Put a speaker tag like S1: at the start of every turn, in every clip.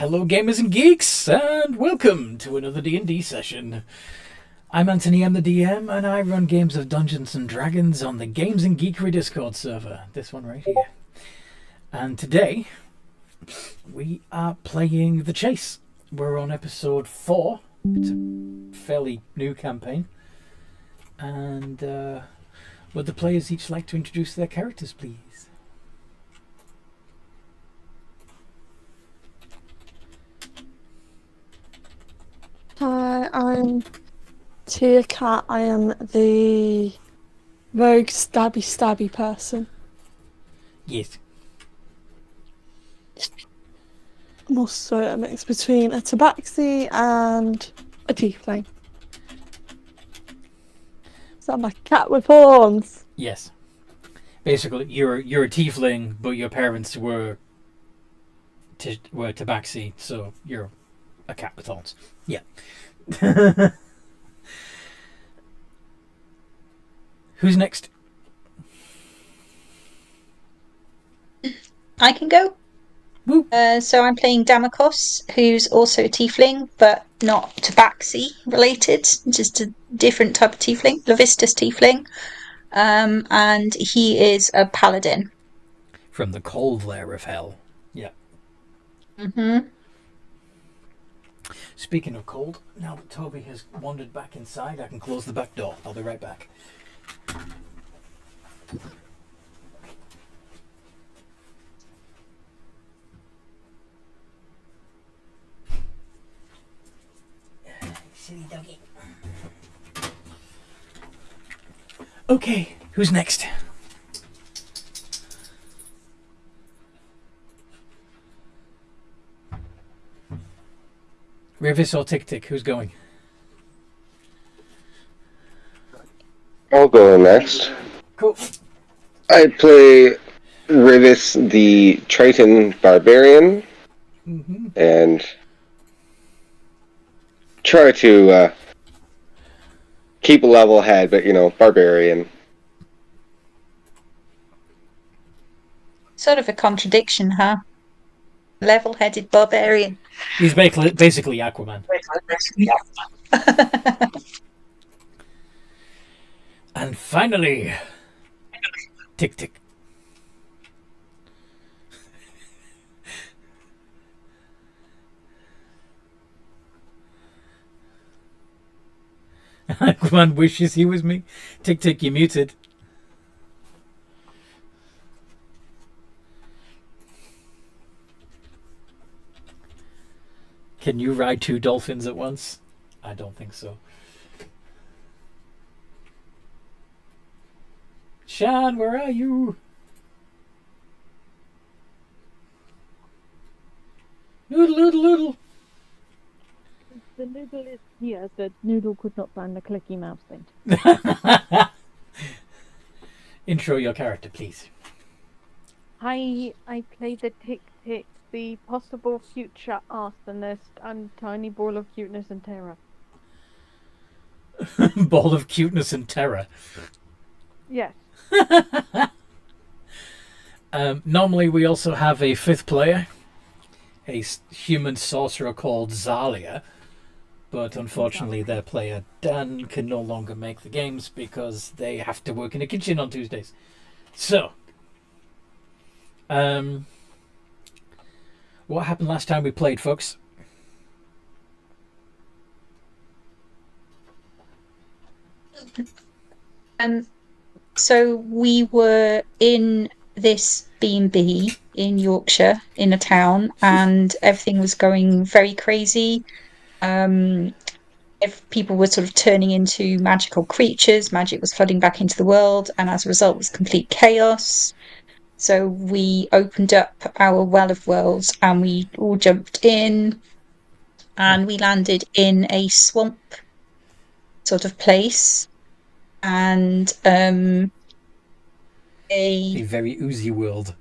S1: Hello gamers and geeks, and welcome to another D&D session. I'm Anthony, I'm the DM, and I run games of Dungeons and Dragons on the Games and Geekery Discord server, this one right here. And today, we are playing The Chase. We're on episode 4. It's a fairly new campaign. And would the players each like to introduce their characters, please?
S2: Hi, I'm Tia Cat. I am the rogue stabby person.
S1: Yes.
S2: I'm also a mix between a tabaxi and a tiefling. So I'm a cat with horns.
S1: Yes. Basically, you're a tiefling, but your parents were tabaxi, so you're a cat with horns. Yeah. Who's next?
S3: I can go.
S1: Woo.
S3: So I'm playing Damokos, who's also a tiefling, but not tabaxi related, just a different type of tiefling, Levistus tiefling. And he is a paladin.
S1: From the cold lair of hell. Yeah.
S3: Mm-hmm.
S1: Speaking of cold, now that Toby has wandered back inside, I can close the back door. I'll be right back. Silly doggy. Okay, who's next? Rivis or Tick Tick, who's going?
S4: I'll go next.
S1: Cool.
S4: I play Rivis the Triton Barbarian and try to keep a level head, but barbarian.
S3: Sort of a contradiction, huh? Level-headed barbarian.
S1: He's basically Aquaman. And finally, Tick Tick. Aquaman wishes he was me. Tick Tick, you muted. Can you ride 2 dolphins at once? I don't think so. Shan, where are you? Noodle, noodle, noodle.
S5: The noodle is here. The noodle could not find the clicky mouse thing.
S1: Intro your character, please.
S5: I play the Tick Tick, the possible future arsonist and tiny ball of cuteness and terror.
S1: Ball of cuteness and terror.
S5: Yes.
S1: Normally we also have a 5th player, a human sorcerer called Zalia, but unfortunately their player Dan can no longer make the games because they have to work in a kitchen on Tuesdays. So, what happened last time we played, folks?
S3: So we were in this B&B in Yorkshire, in a town, and everything was going very crazy. If people were sort of turning into magical creatures, magic was flooding back into the world, and as a result, it was complete chaos. So we opened up our Well of Worlds, and we all jumped in, and we landed in a swamp sort of place. And
S1: A very oozy world.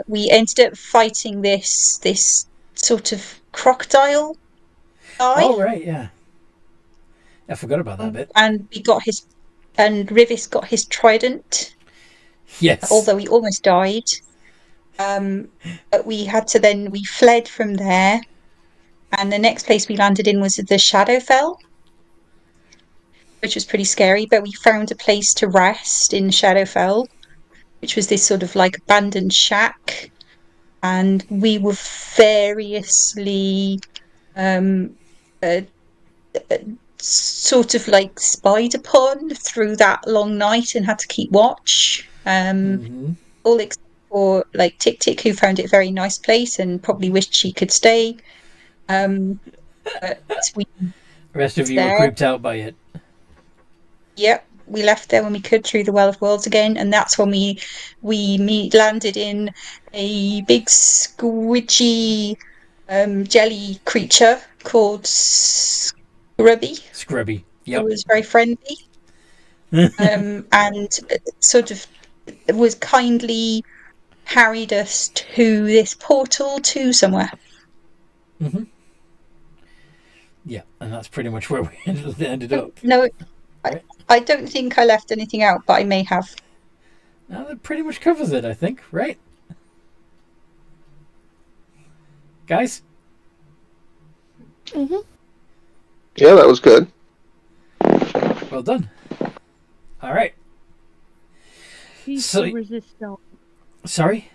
S3: we ended up fighting this sort of crocodile guy.
S1: Oh, right, yeah. I forgot about that bit.
S3: And Rivis got his trident.
S1: Yes.
S3: Although he almost died. But we fled from there, And the next place we landed in was the Shadowfell, which was pretty scary. But we found a place to rest in Shadowfell, which was this sort of like abandoned shack. And we were variously sort of like spied upon through that long night and had to keep watch. All except for like Tick Tick, who found it a very nice place and probably wished she could stay. But we
S1: The rest of you were
S3: there.
S1: creeped out by it.
S3: Yep, we left there when we could through the Well of Worlds again, and that's when we landed in a big squidgy jelly creature called Scrubby.
S1: Scrubby.
S3: Who
S1: Yep.
S3: was very friendly, and sort of was kindly carried us to this portal to somewhere.
S1: Yeah, and that's pretty much where we ended up.
S3: No,
S1: Right.
S3: I don't think I left anything out, but I may have.
S1: Now that pretty much covers it, I think, right? Guys?
S2: Mm-hmm.
S4: Yeah, that was good.
S1: Well done. All right.
S5: He's
S1: So-
S5: the resistance.
S1: Sorry?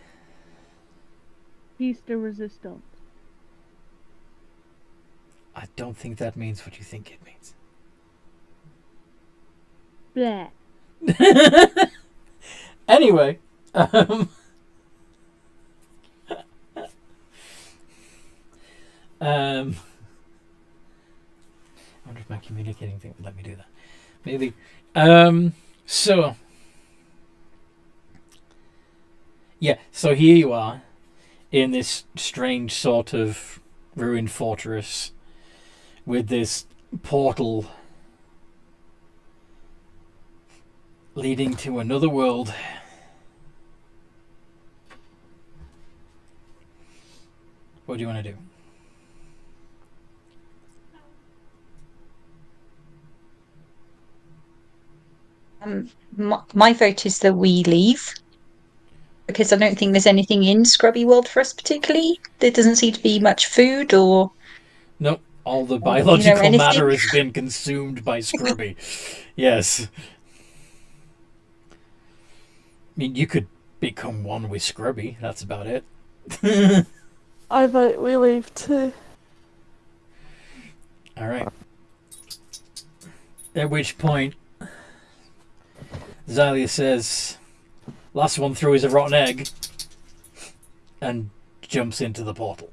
S5: He's the resistance.
S1: I don't think that means what you think it means.
S5: Bleh.
S1: Anyway, I wonder if my communicating thing would let me do that. Maybe. So, yeah, so here you are in this strange sort of ruined fortress with this portal leading to another world. What do you want to do?
S3: My vote is that we leave, because I don't think there's anything in Scrubby World for us particularly. There doesn't seem to be much food or
S1: Nope, all the biological
S3: anything.
S1: matter has been consumed by Scrubby. Yes. I mean, you could become one with Scrubby. That's about it.
S2: I vote we leave too.
S1: All right. At which point, Xalia says, "Last one through is a rotten egg," and jumps into the portal.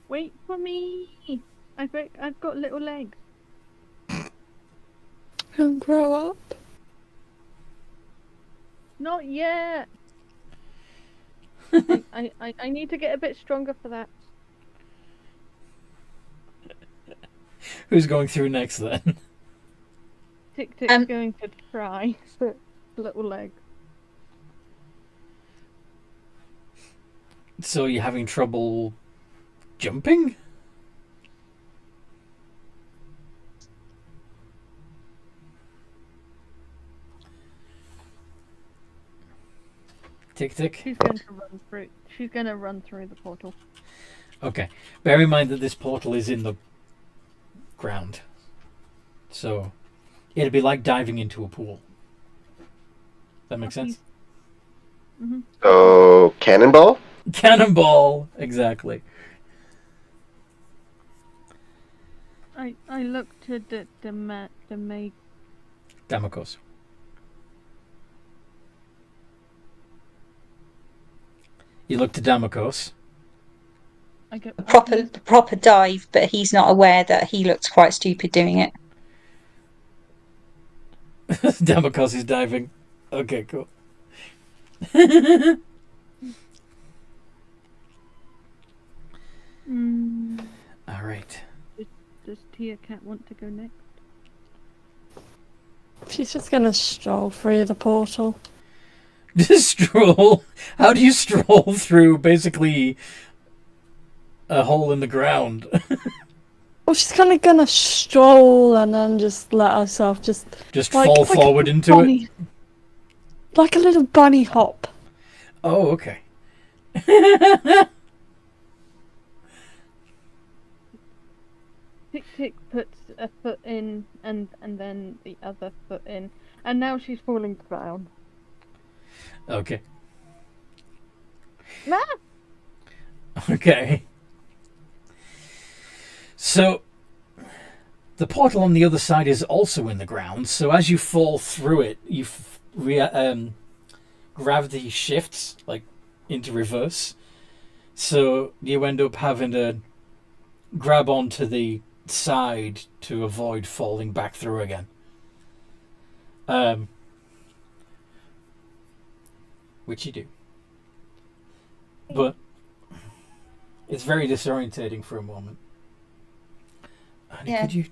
S5: Wait for me. I've got little legs.
S2: And grow up.
S5: Not yet. I need to get a bit stronger for that.
S1: Who's going through next then?
S5: Tick Tick's going to try for little legs.
S1: So you're having trouble jumping? Tick Tick.
S5: She's going to run through. She's going to run through the portal.
S1: Okay. Bear in mind that this portal is in the ground. So it'd be like diving into a pool. That makes sense?
S5: Mm-hmm.
S4: So, cannonball?
S1: Cannonball! Exactly.
S5: I looked to the maid.
S1: Damokos. You look to Damokos.
S5: I go
S3: the proper dive, but he's not aware that he looks quite stupid doing it.
S1: Damokos is diving. Okay, cool. All right.
S5: Does Tia Cat want to go next?
S2: She's just gonna stroll through the portal.
S1: Just stroll. How do you stroll through basically a hole in the ground?
S2: Well, she's kind of gonna stroll and then just let herself just
S1: fall forward
S2: a
S1: into
S2: bunny,
S1: it?
S2: like a little bunny hop.
S1: Oh, okay.
S5: Tick puts a foot in and then the other foot in, and now she's falling down.
S1: Okay.
S5: Ah!
S1: Okay. So, the portal on the other side is also in the ground, so as you fall through it, gravity shifts, like, into reverse. So, you end up having to grab onto the side to avoid falling back through again. Which you do. But it's very disorientating for a moment. Annie,
S3: Yeah.
S1: could you...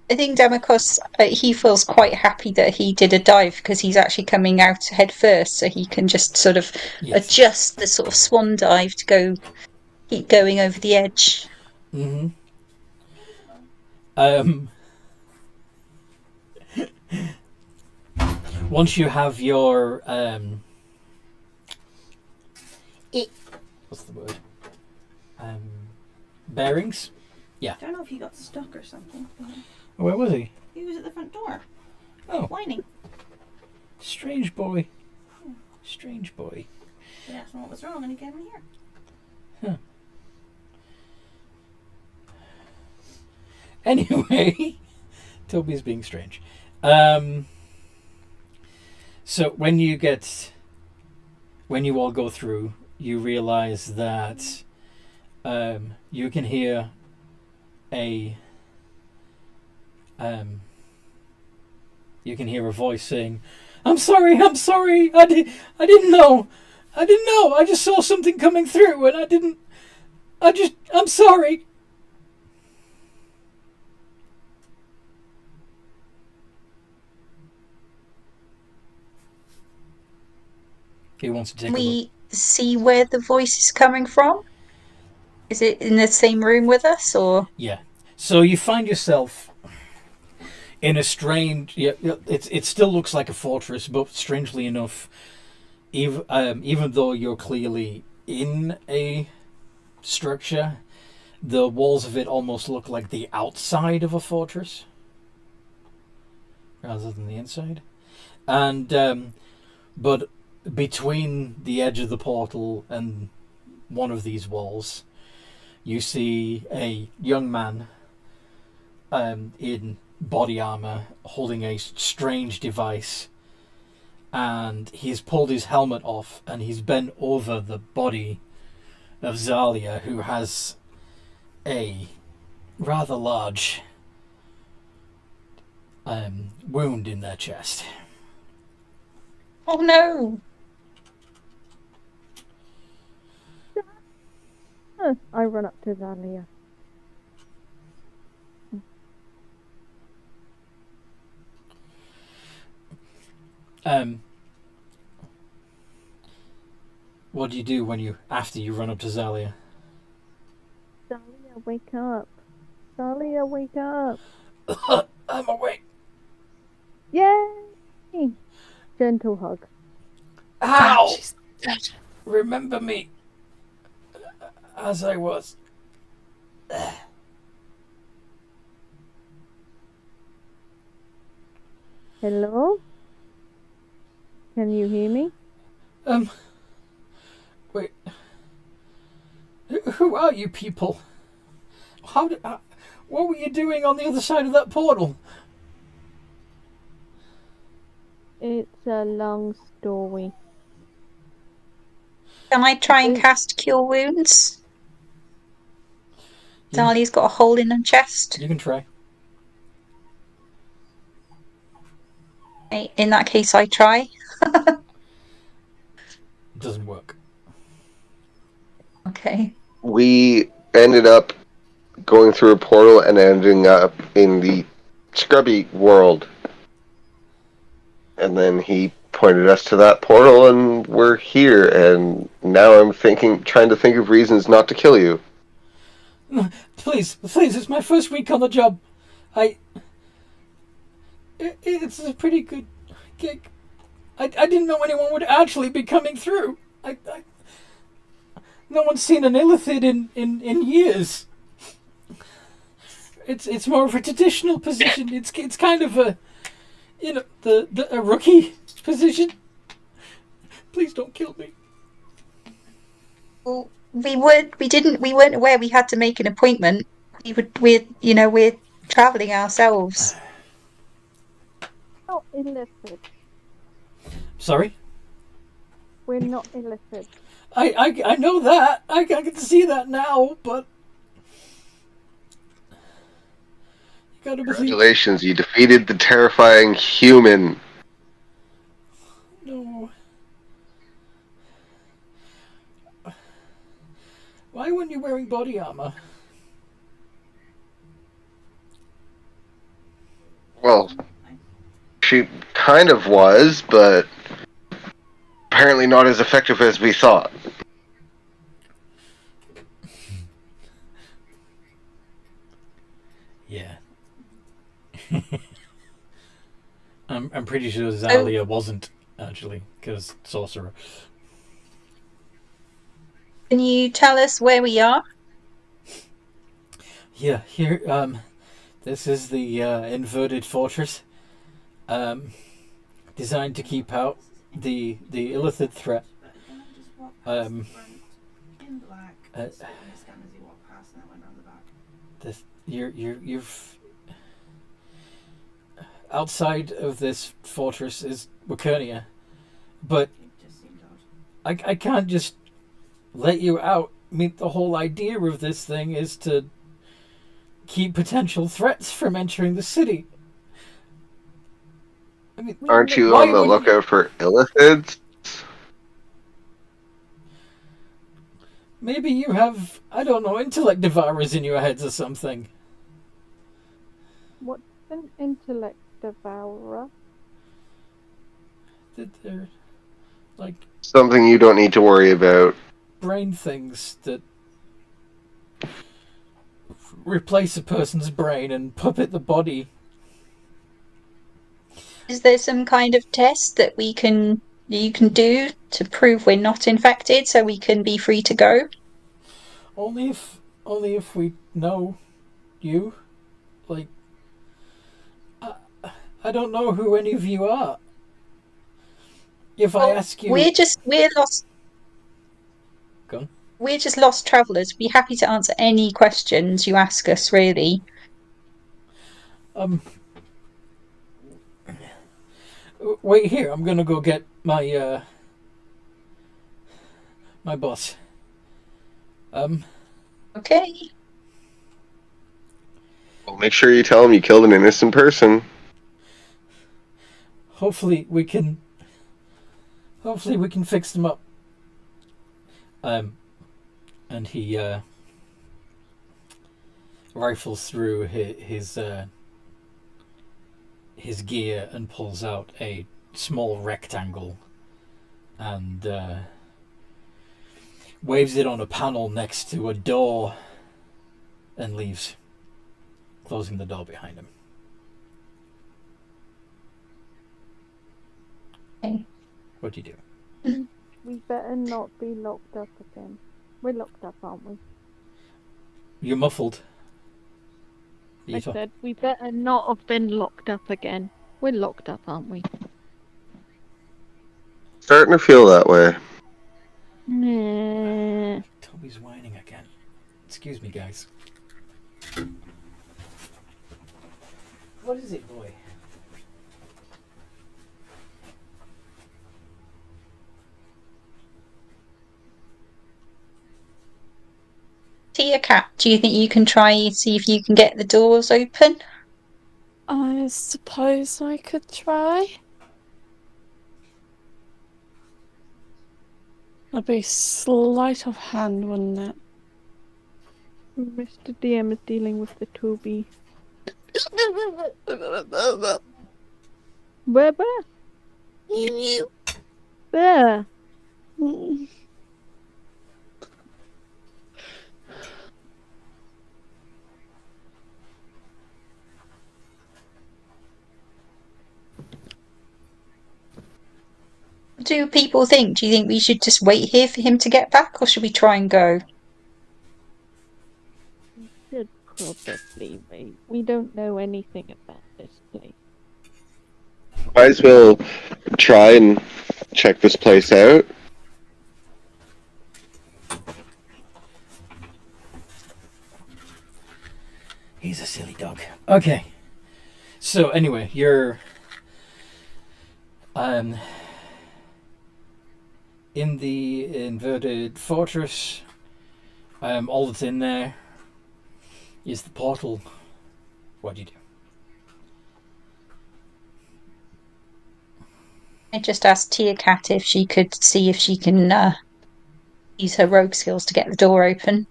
S3: I think Demikos, he feels quite happy that he did a dive because he's actually coming out head first, so he can just sort of adjust the sort of swan dive to keep going over the edge.
S1: Mm-hmm. Once you have your what's the word? Bearings? Yeah.
S6: I don't know if he got stuck or something.
S1: Where was he?
S6: He was at the front door.
S1: Oh.
S6: Whining.
S1: Strange boy. Strange boy.
S6: He asked him what was wrong and he came in here.
S1: Huh. Anyway, Toby's being strange. So when you all go through, you realize that you can hear a voice saying, I'm sorry, I didn't know, I just saw something coming through and I'm sorry. He wants to take a look.
S3: We see where the voice is coming from? Is it in the same room with us, or?
S1: Yeah. So you find yourself in a strange... it still looks like a fortress, but strangely enough, even though you're clearly in a structure, the walls of it almost look like the outside of a fortress rather than the inside. And but between the edge of the portal and one of these walls, you see a young man in body armor holding a strange device, and he's pulled his helmet off and he's bent over the body of Zalia, who has a rather large wound in their chest.
S3: Oh no!
S5: I run up to Zalia.
S1: What do you do after you run up to Zalia?
S5: Zalia, wake up. Zalia, wake up.
S1: I'm awake.
S5: Yay! Gentle hug.
S1: Ow!
S2: She's dead.
S1: Remember me as I was.
S5: Hello? Can you hear me?
S1: Wait. Who are you people? What were you doing on the other side of that portal?
S5: It's a long story.
S3: Can I try and cast Cure Wounds?
S1: Yeah.
S3: Dalia's got a hole in her chest.
S1: You can try.
S3: In that case, I try.
S1: It doesn't work.
S3: Okay.
S4: We ended up going through a portal and ending up in the Scrubby World. And then he pointed us to that portal, and we're here. And now I'm trying to think of reasons not to kill you.
S1: Please, it's my first week on the job. It's a pretty good gig. I didn't know anyone would actually be coming through. No one's seen an illithid in years. it's more of a traditional position. It's kind of a, a rookie position. Please don't kill me.
S3: Well, we weren't aware we had to make an appointment. We're traveling ourselves.
S5: Not illicit.
S1: Sorry.
S5: We're not illicit.
S1: I know that. I can see that now, but you gotta believe.
S4: Congratulations, you defeated the terrifying human.
S1: No. Why weren't you wearing body armor?
S4: Well, she kind of was, but apparently not as effective as we thought.
S1: Yeah. I'm pretty sure Zalia wasn't, actually, because sorcerer.
S3: Can you tell us where we are?
S1: Yeah, here, this is the inverted fortress, designed to keep out the illicit threat.
S6: But then I just walked past the front in black.
S1: uh,
S6: So when the scanners he walked past and I went around the back.
S1: This, you've outside of this fortress is Wakernia, but
S6: It just seemed odd.
S1: I can't just let you out. I mean, the whole idea of this thing is to keep potential threats from entering the city. I mean,
S4: Aren't you
S1: why
S4: on the
S1: would
S4: lookout for illithids?
S1: maybe you have, I don't know, intellect devourers in your heads or something.
S5: What's an intellect devourer?
S1: That they're like
S4: Something you don't need to worry about.
S1: brain things that replace a person's brain and puppet the body.
S3: Is there some kind of test that you can do to prove we're not infected, so we can be free to go?
S1: Only if we know you. Like, I don't know who any of you are. If I ask you,
S3: We're lost.
S1: Go on.
S3: We're just lost travellers. Be happy to answer any questions you ask us, really.
S1: Wait here. I'm gonna go get my my boss.
S3: Okay.
S4: Well, make sure you tell him you killed an innocent person.
S1: Hopefully we can fix them up. And he rifles through his gear and pulls out a small rectangle and waves it on a panel next to a door and leaves, closing the door behind him.
S3: Okay.
S1: What do you do?
S5: We better not be locked up again. We're locked up, aren't we?
S1: You're muffled.
S5: I said we better not have been locked up again. We're locked up, aren't we?
S4: Starting to feel that way.
S5: Nah.
S1: Toby's whining again. Excuse me, guys. What is it, boy?
S3: Tia Cat, do you think you can see if you can get the doors open?
S2: I suppose I could try. That'd be sleight of hand, wouldn't it?
S5: Mr. DM is dealing with the Toby. Where? There.
S3: What do people think? Do you think we should just wait here for him to get back, or should we try and go?
S5: Should Probably, mate. We don't know anything about this place.
S4: Might as well try and check this place out.
S1: He's a silly dog. Okay. So anyway, you're in the inverted fortress. All that's in there is the portal. What do you do?
S3: I just asked Tia Cat if she could see if she can use her rogue skills to get the door open.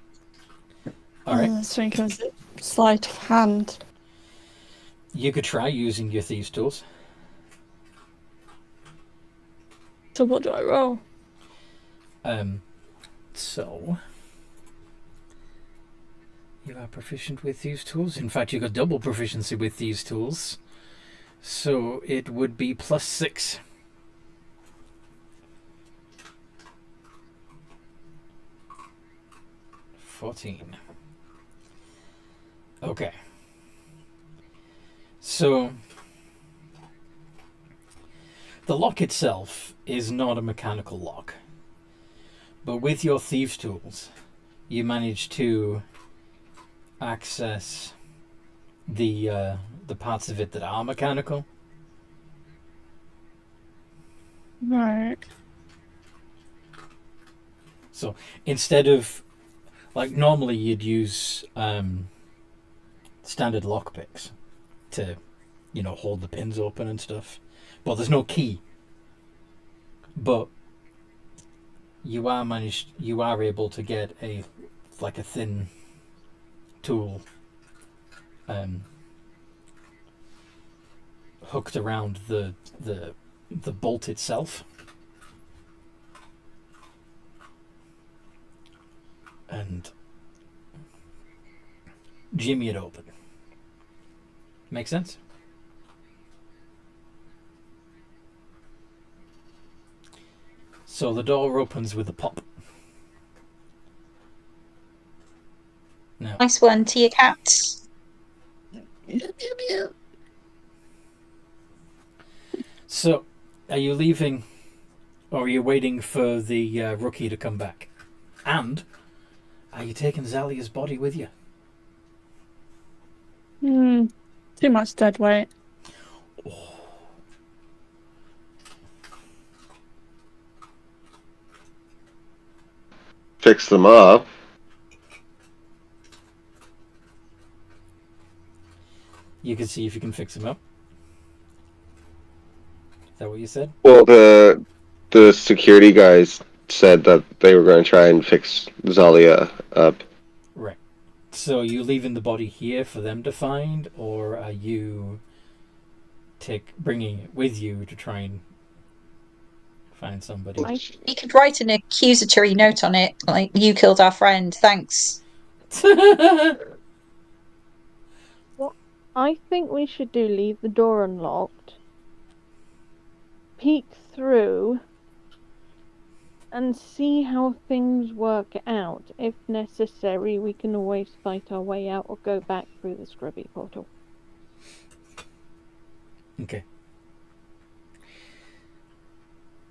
S1: All right.
S2: So you can sleight of hand.
S1: You could try using your thieves' tools.
S2: So what do I roll?
S1: So you are proficient with these tools. In fact, you got double proficiency with these tools. So it would be +6. $14. Okay. So the lock itself is not a mechanical lock. But with your thieves' tools, you manage to access the parts of it that are mechanical.
S2: Right.
S1: So instead of, like, normally you'd use standard lockpicks to, hold the pins open and stuff. But there's no key. But you are able to get a thin tool hooked around the bolt itself, and jimmy it open. Make sense? So the door opens with a pop. Now,
S3: Nice one, Tia Cat.
S1: so are you leaving, or are you waiting for the rookie to come back? And are you taking Zalia's body with you?
S2: Too much dead weight.
S4: Fix them up.
S1: You can see if you can fix him up. Is that what you said?
S4: Well, the security guys said that they were going to try and fix Zalia up.
S1: Right. So are you leaving the body here for them to find, or are you bringing it with you to try and find somebody?
S3: You could write an accusatory note on it, like, you killed our friend, thanks.
S5: What I think we should do, leave the door unlocked, peek through, and see how things work out. If necessary, we can always fight our way out or go back through the Scrubby portal.
S1: Okay.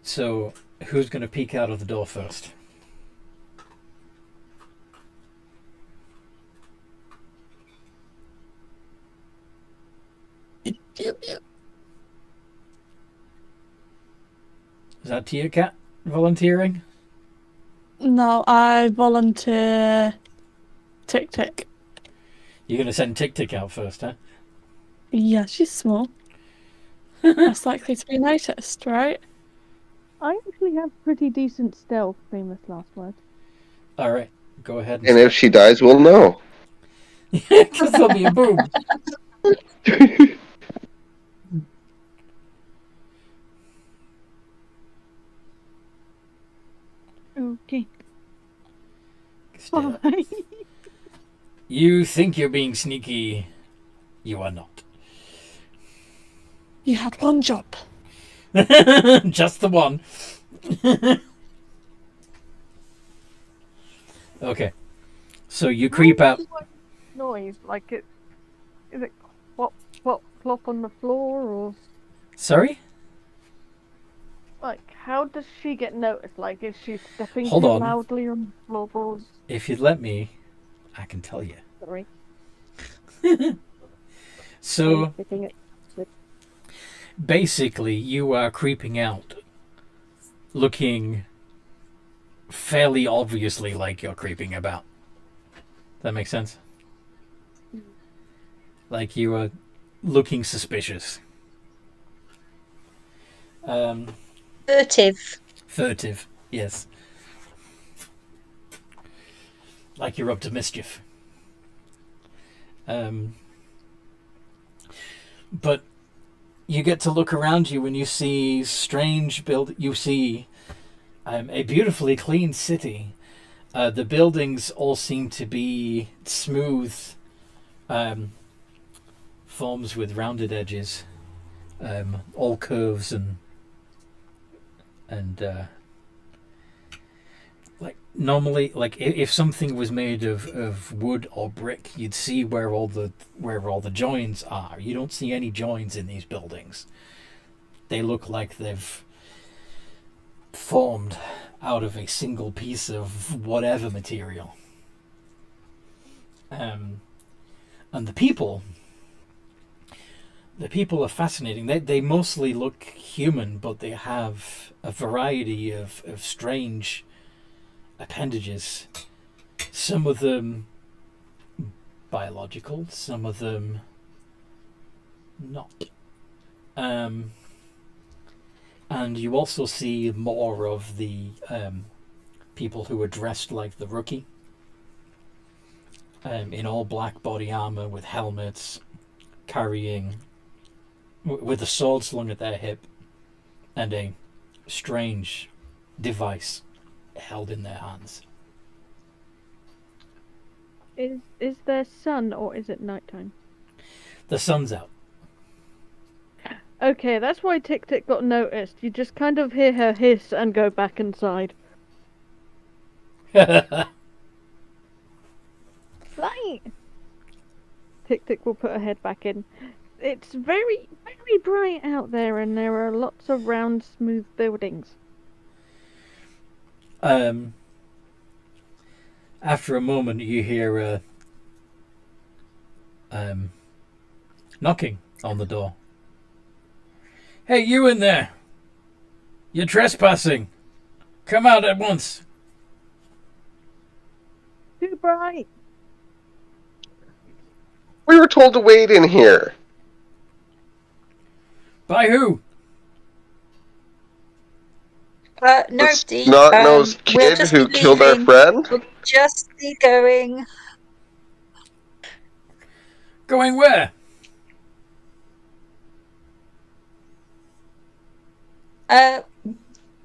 S1: So, who's going to peek out of the door first? Is that Tia Cat volunteering?
S2: No, I volunteer Tick Tick.
S1: You're going to send Tick Tick out first, huh?
S2: Yeah, she's small. Less likely to be noticed, right?
S5: I actually have pretty decent stealth, famous last word.
S1: Alright, go ahead.
S4: And if she dies, we'll know.
S1: Because there'll be a boom.
S5: Okay.
S1: Still,
S5: Bye.
S1: you think you're being sneaky. You are not.
S2: You had one job.
S1: Just the one. Okay. So you creep out.
S5: noise? Like is it plop, plop, plop on the floor, or
S1: Sorry?
S5: like how does she get noticed? Like is she stepping
S1: Hold
S5: too
S1: on.
S5: loudly on the floorboards?
S1: If you'd let me, I can tell you.
S5: Sorry.
S1: So,
S5: Picking it.
S1: basically, you are creeping out, looking fairly obviously like you're creeping about. That makes sense? Like you are looking suspicious.
S3: Furtive.
S1: Furtive, yes. Like you're up to mischief. But you get to look around you and you see strange you see a beautifully clean city. The buildings all seem to be smooth forms with rounded edges, all curves and like normally, like if something was made of wood or brick, you'd see where all the joins are. You don't see any joins in these buildings. They look like they've formed out of a single piece of whatever material. And the people are fascinating. They mostly look human, but they have a variety of strange appendages. Some of them biological, some of them not. And you also see more of the people who are dressed like the rookie, in all black body armor with helmets, carrying with a sword slung at their hip and a strange device held in their hands.
S5: Is there sun or is it nighttime?
S1: The sun's out.
S5: Okay, that's why Tick Tick got noticed. You just kind of hear her hiss and go back inside. Light! Tick Tick will put her head back in. It's very, very bright out there and there are lots of round, smooth buildings.
S1: After a moment, you hear knocking on the door. Hey, you in there! You're trespassing! Come out at once!
S5: Too bright!
S4: We were told to wait in here.
S1: By who?
S3: Nobody.
S4: Snot-nosed
S3: We'll
S4: kid
S3: just
S4: who
S3: be
S4: killed our
S3: leaving.
S4: friend?
S3: We'll just be going.
S1: Going where?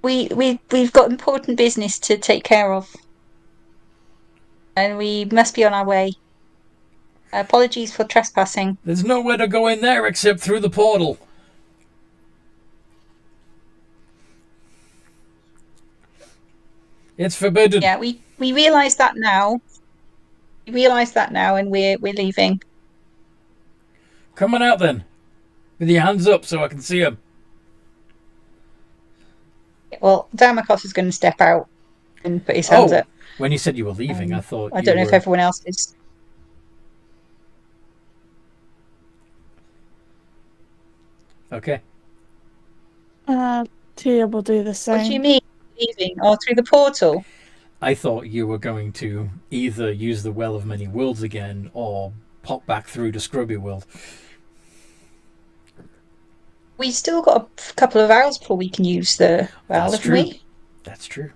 S3: We've got important business to take care of, and we must be on our way. Apologies for trespassing.
S1: There's nowhere to go in there except through the portal. It's forbidden.
S3: Yeah, we realise that now. We realise that now, and we're leaving.
S1: Come on out then. With your hands up so I can see them.
S3: Well, Damakos is going to step out and put his hands up.
S1: When you said you were leaving, I thought
S3: I don't know if everyone else is.
S1: Okay.
S2: Tia will do the same.
S3: What do you mean, leaving? Oh, through the portal?
S1: I thought you were going to either use the Well of Many Worlds again or pop back through to Scrubby World.
S3: We still got a couple of hours before we can use the well,
S1: That's
S3: haven't
S1: true.
S3: we?
S1: That's true.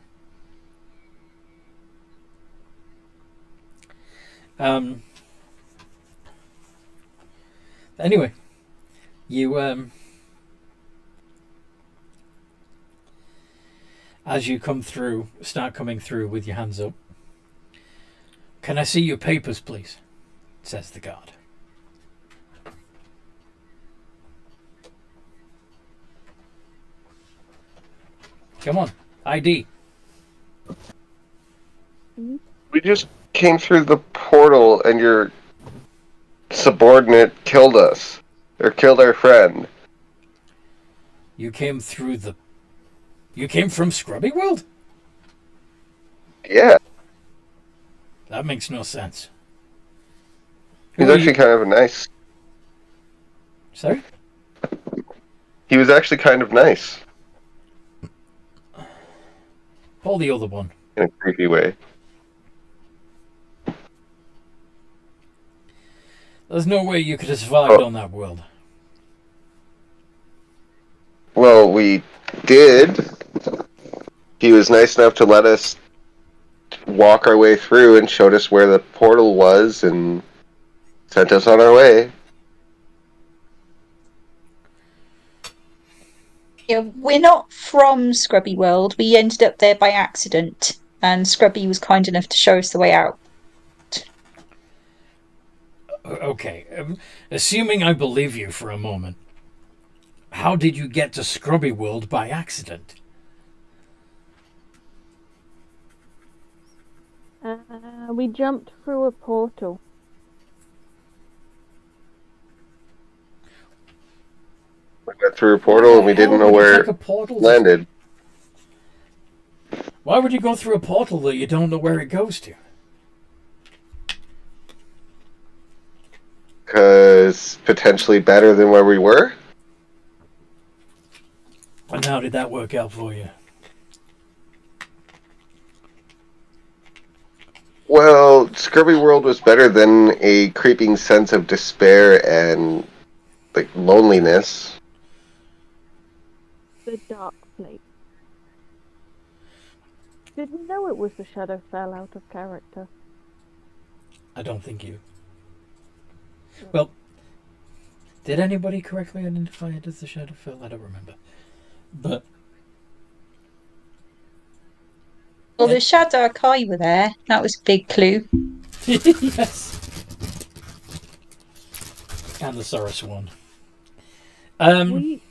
S1: Anyway, you as you start coming through with your hands up. Can I see your papers, please? Says the guard. Come on, ID.
S4: We just came through the portal and you're subordinate killed us. Or killed our friend.
S1: You came through the... You came from Scrubby World?
S4: Yeah.
S1: That makes no sense.
S4: He's
S1: Who are
S4: actually
S1: you-
S4: kind of nice.
S1: Sorry?
S4: He was actually kind of nice.
S1: Pull the other one.
S4: In a creepy way.
S1: There's no way you could have survived on that world.
S4: Well, we did. He was nice enough to let us walk our way through and showed us where the portal was and sent us on our way.
S3: Yeah, we're not from Scrubby World. We ended up there by accident, and Scrubby was kind enough to show us the way out.
S1: Okay, assuming I believe you for a moment, how did you get to Scrubby World by accident?
S5: We jumped through a portal.
S4: We went through a portal and we didn't know where
S1: Take a portal
S4: it landed.
S1: Why would you go through a portal that you don't know where it goes to?
S4: Because potentially better than where we were?
S1: And how did that work out for you?
S4: Well, Scrubby World was better than a creeping sense of despair and like loneliness.
S5: The dark place. Didn't know it was the shadow fell out of character.
S1: I don't think you. Well, did anybody correctly identify it as the Shadowfell? I don't remember. But
S3: Well, the Shadow Kai were there. That was a big clue.
S1: yes. And the Saurus one.
S5: We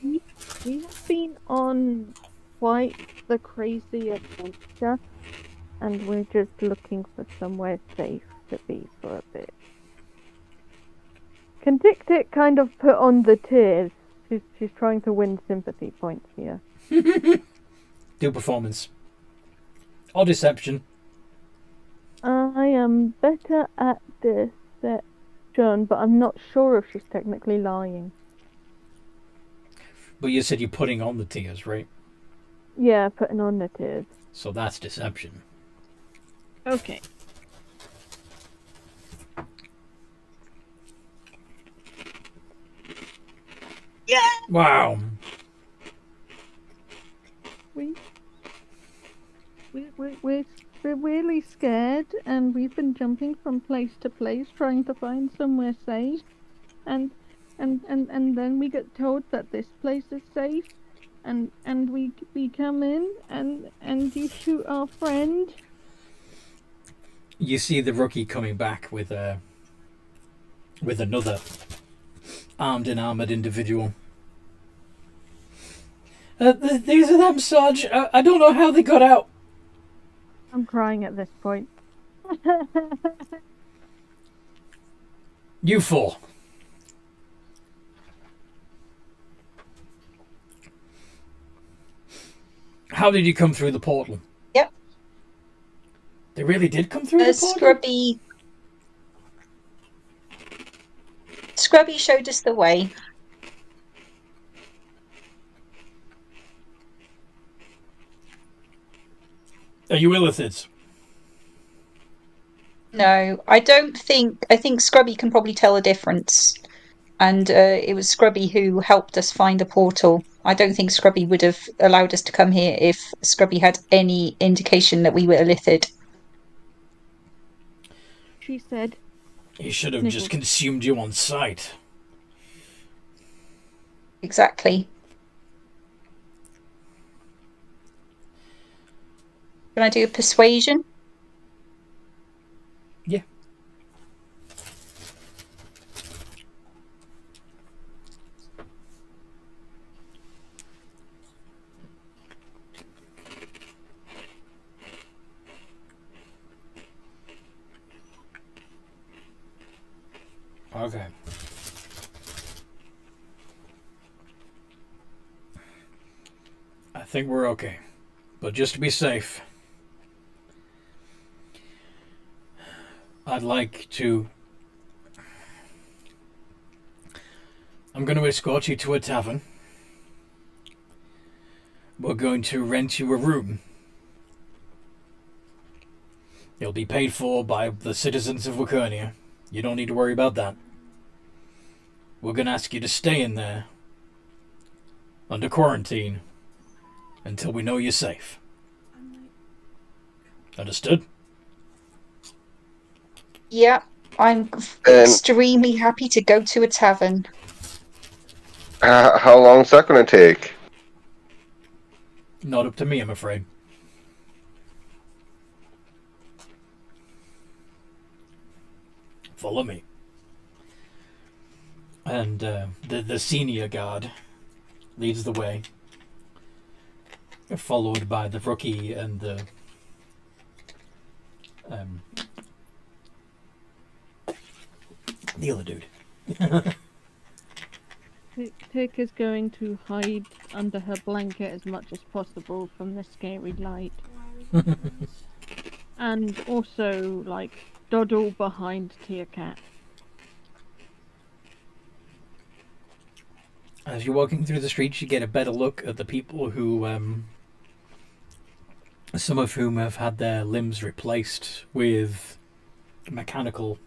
S5: have been on quite the crazy adventure, and we're just looking for somewhere safe to be for a bit. Can Dick Dick kind of put on the tears? She's trying to win sympathy points here.
S1: Do performance. Or deception.
S5: I am better at deception, but I'm not sure if she's technically lying.
S1: But you said you're putting on the tears, right?
S5: Yeah, putting on the tears.
S1: So that's deception.
S5: Okay.
S1: Wow.
S5: We're really scared, and we've been jumping from place to place trying to find somewhere safe, and then we get told that this place is safe, and we come in and you shoot our friend.
S1: You see the rookie coming back with another armed and armoured individual. These are them, Sarge. I don't know how they got out.
S5: I'm crying at this point.
S1: You four. How did you come through the portal?
S3: Yep.
S1: They really did come through the portal?
S3: Scrubby showed us the way.
S1: Are you illithids?
S3: No, I don't think. I think Scrubby can probably tell the difference. And it was Scrubby who helped us find a portal. I don't think Scrubby would have allowed us to come here if Scrubby had any indication that we were illithid.
S5: She said.
S1: He should have just consumed you on sight.
S3: Exactly. Can I do a persuasion?
S1: Yeah. Okay. I think we're okay. But just to be safe, I'd like to... I'm going to escort you to a tavern. We're going to rent you a room. You'll be paid for by the citizens of Wakernia. You don't need to worry about that. We're going to ask you to stay in there under quarantine until we know you're safe. Understood?
S3: Yeah, I'm extremely happy to go to a tavern.
S4: How long's that going to take?
S1: Not up to me, I'm afraid. Follow me. And the senior guard leads the way, followed by the rookie and the other dude.
S5: Tick is going to hide under her blanket as much as possible from the scary light. And also, like, dawdle behind Tia Cat.
S1: As you're walking through the streets, you get a better look at the people who, some of whom have had their limbs replaced with mechanical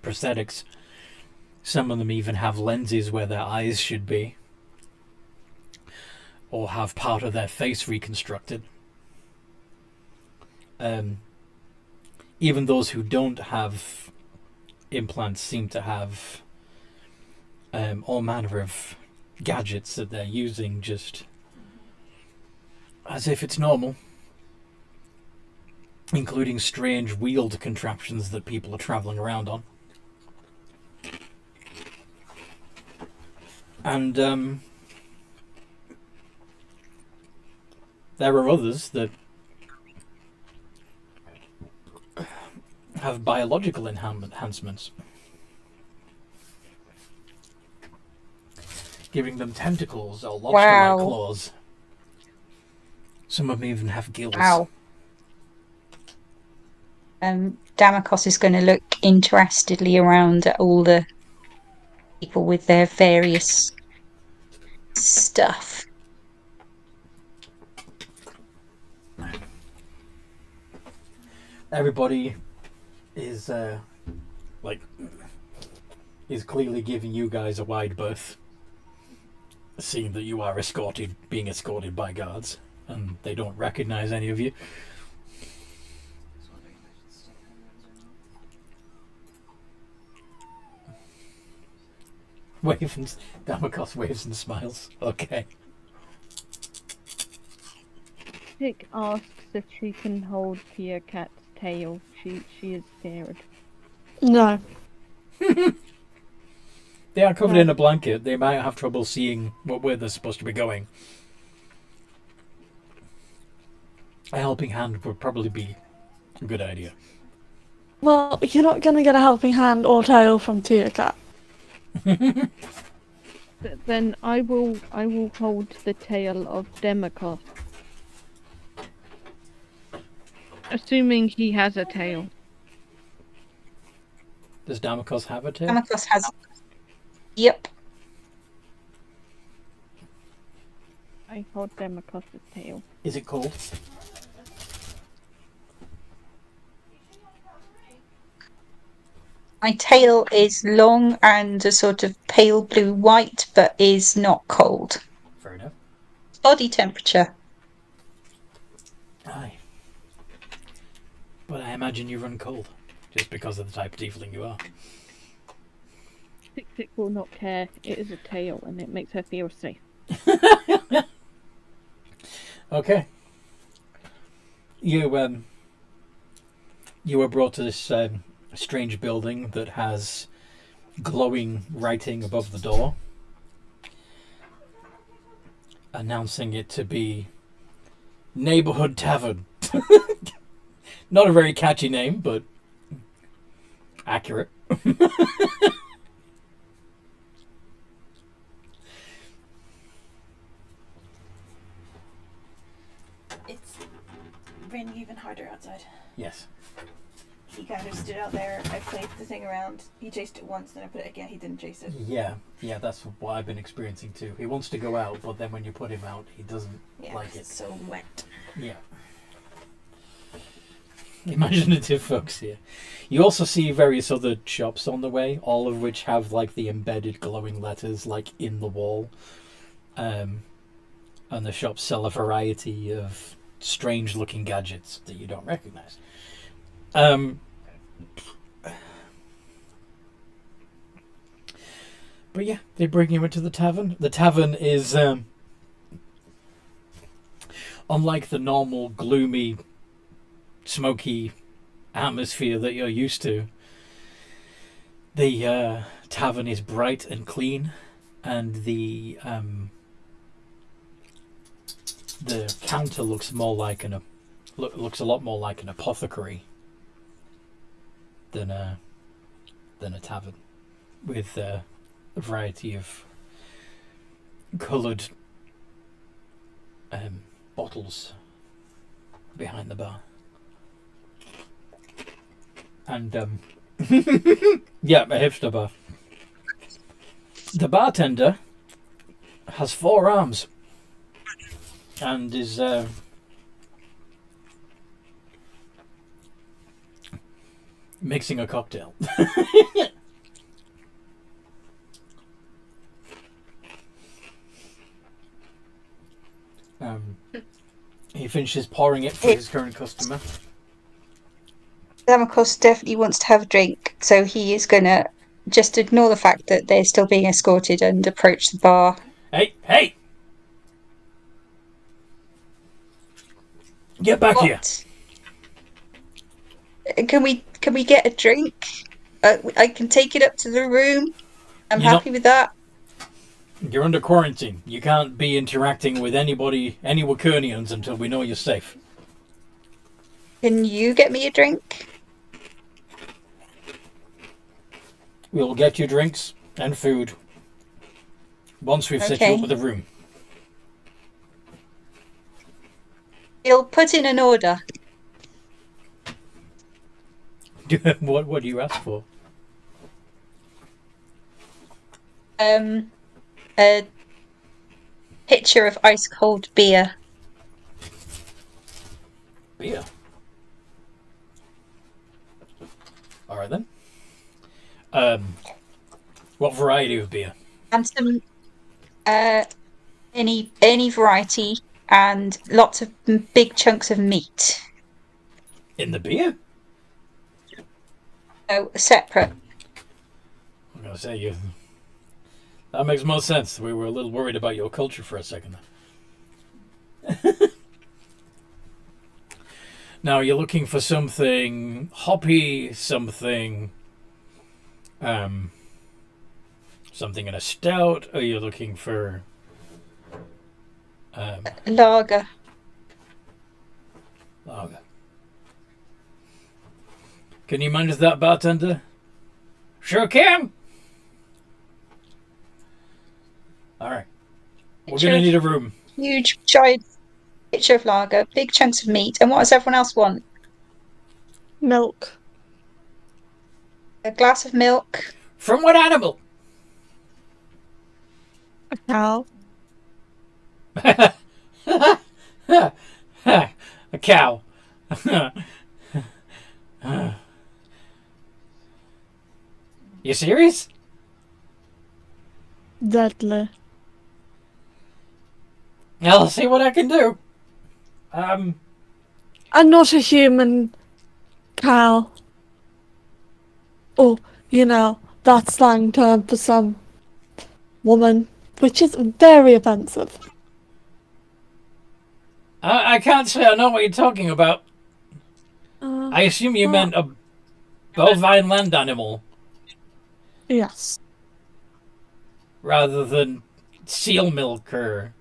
S1: prosthetics. Some of them even have lenses where their eyes should be, or have part of their face reconstructed. Even those who don't have implants seem to have all manner of gadgets that they're using just as if it's normal, including strange wheeled contraptions that people are travelling around on. And there are others that have biological enhancements, giving them tentacles or lobster-like claws. Some of them even have gills.
S3: Wow. Damokos is going to look interestedly around at all the people with their various stuff.
S1: Everybody is is clearly giving you guys a wide berth, seeing that you are being escorted by guards, and they don't recognize any of you. Damokos waves and smiles. Okay.
S5: Tick asks if she can hold Tia Cat's tail. She is scared.
S2: No.
S1: They are covered in a blanket. They might have trouble seeing where they're supposed to be going. A helping hand would probably be a good idea.
S2: Well, you're not going to get a helping hand or tail from Tia Cat.
S5: Then I will hold the tail of Demokos. Assuming he has a tail.
S1: Does Damokos have a tail?
S3: Damokos has. Yep.
S5: I hold Demokos' tail.
S1: Is it cold?
S3: My tail is long and a sort of pale blue white, but is not cold.
S1: Fair enough.
S3: Body temperature.
S1: Aye. But I imagine you run cold, just because of the type of tiefling you are.
S5: Tick will not care. It is a tail, and it makes her feel safe.
S1: Okay. You were brought to this strange building that has glowing writing above the door, announcing it to be Neighborhood Tavern. Not a very catchy name, but accurate.
S6: It's raining even harder outside.
S1: Yes.
S6: He kind of stood out there. I played the thing around. He chased it once, then I put it again. He didn't chase it.
S1: Yeah, that's what I've been experiencing too. He wants to go out, but then when you put him out, he doesn't like it.
S6: It's so wet.
S1: Yeah. Imaginative folks here. You also see various other shops on the way, all of which have like the embedded glowing letters like in the wall. And the shops sell a variety of strange looking gadgets that you don't recognize. But yeah, they bring you into the tavern. The tavern is unlike the normal gloomy, smoky atmosphere that you're used to. The tavern is bright and clean, and the counter looks more like looks a lot more like an apothecary than a tavern, with a variety of coloured bottles behind the bar. And yeah, a hipster bar. The bartender has 4 arms and is mixing a cocktail. He finishes pouring it for his current customer.
S3: Damokos definitely wants to have a drink, so he is going to just ignore the fact that they're still being escorted and approach the bar.
S1: Hey! Get back here!
S3: Can we get a drink? I can take it up to the room. I'm happy with that.
S1: You're under quarantine. You can't be interacting with anybody, any Wakernians, until we know you're safe.
S3: Can you get me a drink?
S1: We'll get you drinks and food once we've set you up with a room.
S3: He'll put in an order.
S1: What do you ask for?
S3: A pitcher of ice cold beer.
S1: Beer. All right then. What variety of beer?
S3: And some any variety, and lots of big chunks of meat.
S1: In the beer?
S3: No, separate.
S1: I'm gonna say you. That makes more sense. We were a little worried about your culture for a second. Now you're looking for something hoppy, something in a stout, or you're looking for
S3: Lager.
S1: Lager. Can you manage that, bartender? Sure can. All right. We're going to need a room.
S3: Huge, giant pitcher of lager, big chunks of meat. And what does everyone else want?
S2: Milk.
S3: A glass of milk.
S1: From what animal?
S2: A cow.
S1: A cow. You serious?
S2: Deadly.
S1: I'll see what I can do.
S2: I'm not a human cow. Or, that slang term for some woman, which is very offensive.
S1: I can't say I know what you're talking about. I assume you meant a bovine land animal.
S2: Yes.
S1: Rather than seal milk or,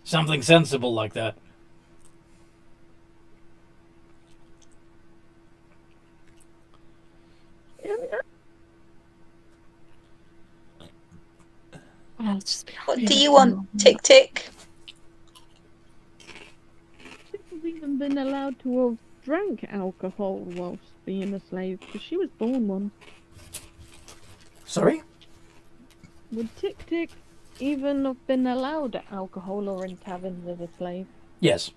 S1: something sensible like that.
S2: just be
S3: What
S2: happy
S3: do
S2: with
S3: you
S2: the
S3: want,
S2: normal.
S3: Tick Tick?
S5: She's even been allowed to have drank alcohol whilst being a slave, because she was born one.
S1: Sorry?
S5: Would Tick Tick even have been allowed alcohol or in taverns as a slave?
S1: Yes.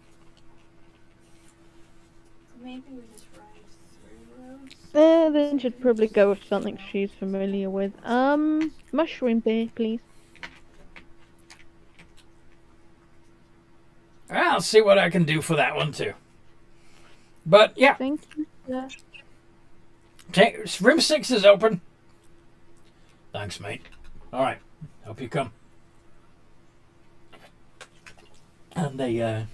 S6: Maybe we just ride through those.
S5: Then should probably go with something she's familiar with. Mushroom beer, please.
S1: I'll see what I can do for that one too. But yeah,
S5: Thank you, sir.
S1: room 6 is open. Thanks, mate. All right, hope you come. And they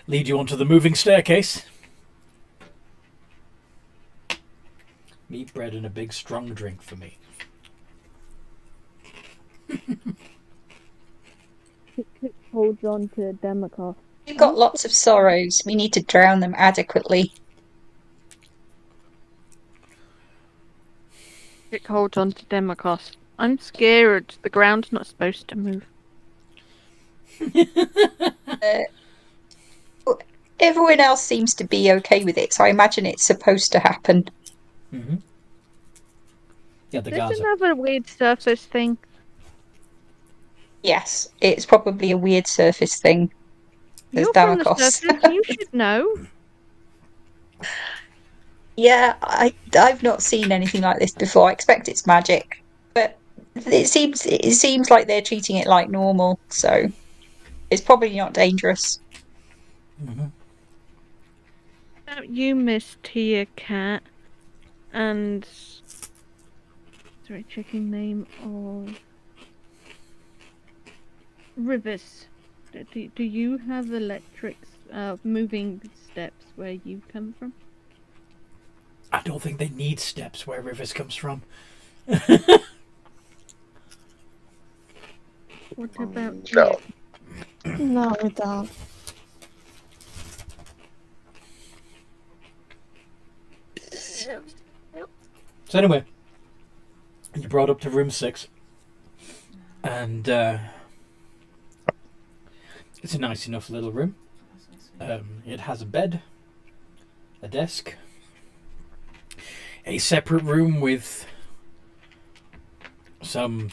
S1: lead you onto the moving staircase. Meat bread and a big strong drink for me.
S5: Tick holds on to Demikos.
S3: We've got lots of sorrows. We need to drown them adequately.
S5: Tick holds on to Demikos. I'm scared. The ground's not supposed to move.
S3: Everyone else seems to be okay with it, so I imagine it's supposed to happen.
S1: Mm-hmm. Yeah, the
S5: There's
S1: guards are...
S5: another weird surface thing.
S3: Yes, it's probably a weird surface thing. There's
S5: You're from the
S3: Damokos.
S5: surface, you should know.
S3: Yeah, I've not seen anything like this before. I expect it's magic, but it seems like they're treating it like normal, so it's probably not dangerous.
S1: Mm-hmm.
S5: You, Miss Tia Cat, and sorry, checking name of Rivers. Do you have electric moving steps where you come from?
S1: I don't think they need steps where Rivers comes from.
S5: What about
S4: No.
S5: you?
S2: No, we don't.
S1: So anyway, you brought up to room 6, and it's a nice enough little room. It has a bed, a desk, a separate room with some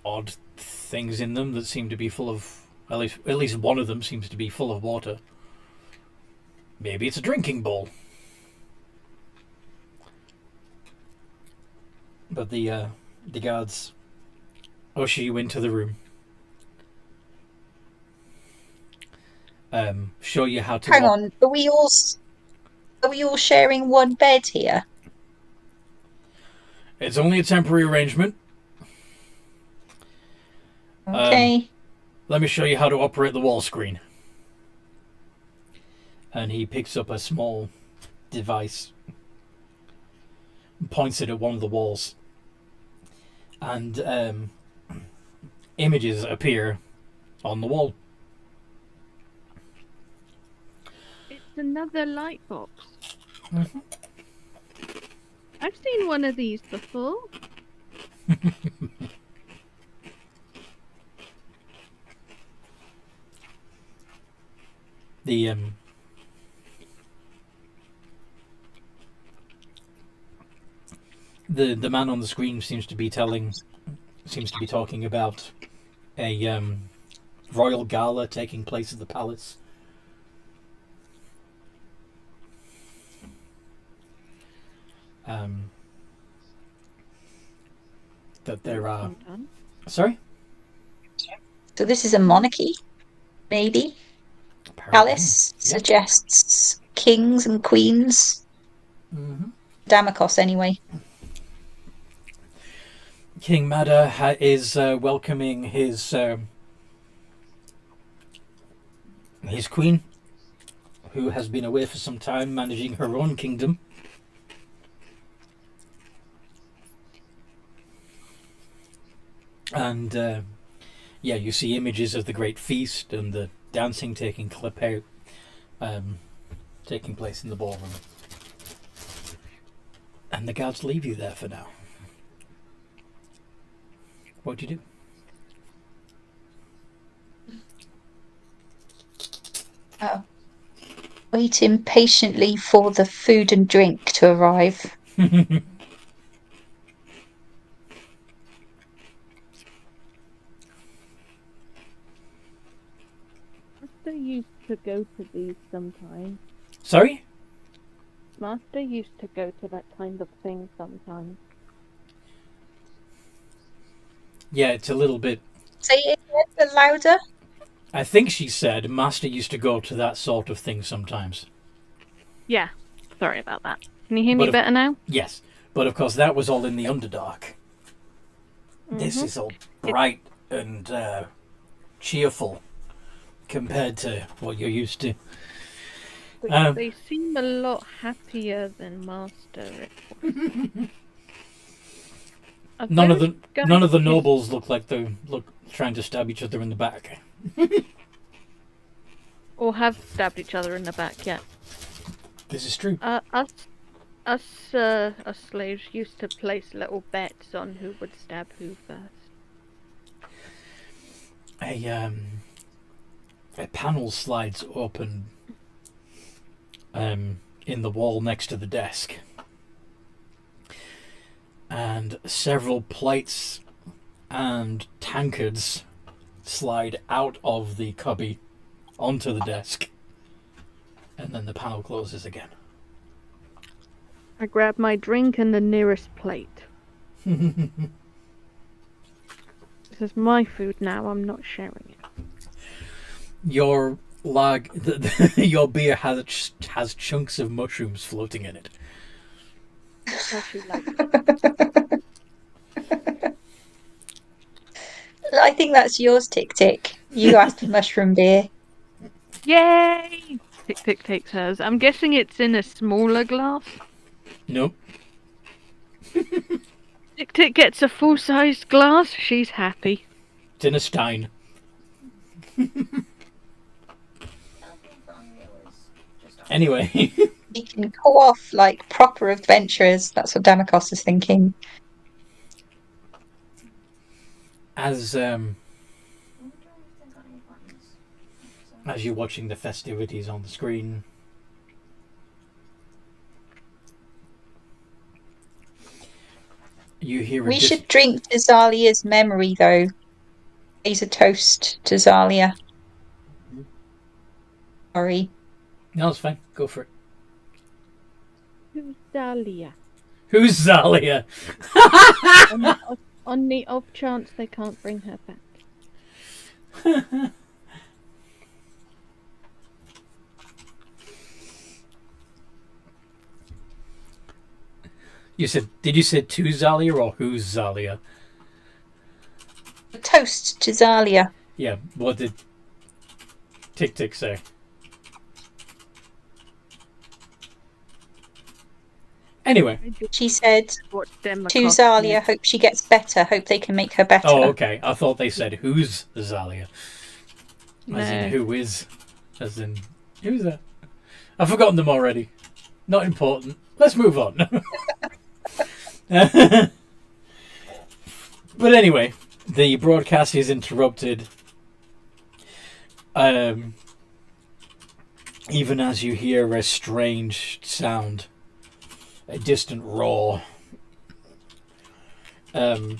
S1: odd things in them that seem to be full of, at least one of them seems to be full of water. Maybe it's a drinking bowl. But the guards usher you into the room. Show you how to
S3: Hang on, are we all sharing one bed here?
S1: It's only a temporary arrangement.
S3: Okay.
S1: Let me show you how to operate the wall screen. And he picks up a small device and points it at one of the walls. And images appear on the wall.
S5: It's another light box.
S1: Mm-hmm.
S5: I've seen one of these before.
S1: The man on the screen seems to be talking about a royal gala taking place at the palace. That there are... Sorry?
S3: So this is a monarchy, maybe?
S1: Apparently.
S3: Alice suggests kings and queens.
S1: Mm-hmm.
S3: Damokos, anyway.
S1: King Mada is welcoming his queen, who has been away for some time managing her own kingdom. And yeah, you see images of the great feast and the dancing taking place in the ballroom. And the guards leave you there for now. What'd you do?
S3: Waiting patiently for the food and drink to arrive.
S5: Master used to go to these sometimes.
S1: Sorry?
S5: Master used to go to that kind of thing sometimes.
S1: Yeah, it's a little bit.
S3: Say it again, but louder.
S1: I think she said Master used to go to that sort of thing sometimes.
S5: Yeah, sorry about that. Can you hear
S1: But
S5: me better now?
S1: Yes, but of course that was all in the Underdark. This is all bright and cheerful compared to what you're used to.
S5: But they seem a lot happier than Master.
S1: None of the nobles look like they're trying to stab each other in the back.
S5: Or have stabbed each other in the back yet.
S1: This is true.
S5: Us slaves used to place little bets on who would stab who first.
S1: A panel slides open in the wall next to the desk, and several plates and tankards slide out of the cubby onto the desk, and then the panel closes again.
S5: I grab my drink and the nearest plate. This is my food now, I'm not sharing it.
S1: Your your beer has chunks of mushrooms floating in it.
S5: That's actually like
S3: I think that's yours, Tick Tick. You asked for mushroom beer.
S5: Yay! Tick Tick takes hers. I'm guessing it's in a smaller glass.
S1: Nope.
S5: Tick Tick gets a full-sized glass. She's happy.
S1: It's in a stein. Anyway.
S3: You can go off like proper adventurers. That's what Damocos is thinking.
S1: As you're watching the festivities on the screen, you hear
S3: We should drink to Zalia's memory, though. Raise a toast to Zalia. Sorry.
S1: No, it's fine. Go for it.
S5: Who's Dahlia?
S1: Who's Zalia?
S5: On the off chance they can't bring her back.
S1: Did you say to Zalia or who's Zalia?
S3: A toast to Zalia.
S1: Yeah, what did Tick Tick say? Anyway.
S3: She said
S5: What
S3: to Zalia, hope she gets better, hope they can make her better.
S1: Oh, okay. I thought they said who's Zalia. As in who is. As in who's that? I've forgotten them already. Not important. Let's move on. But anyway, the broadcast is interrupted. Even as you hear a strange sound. A distant roar. The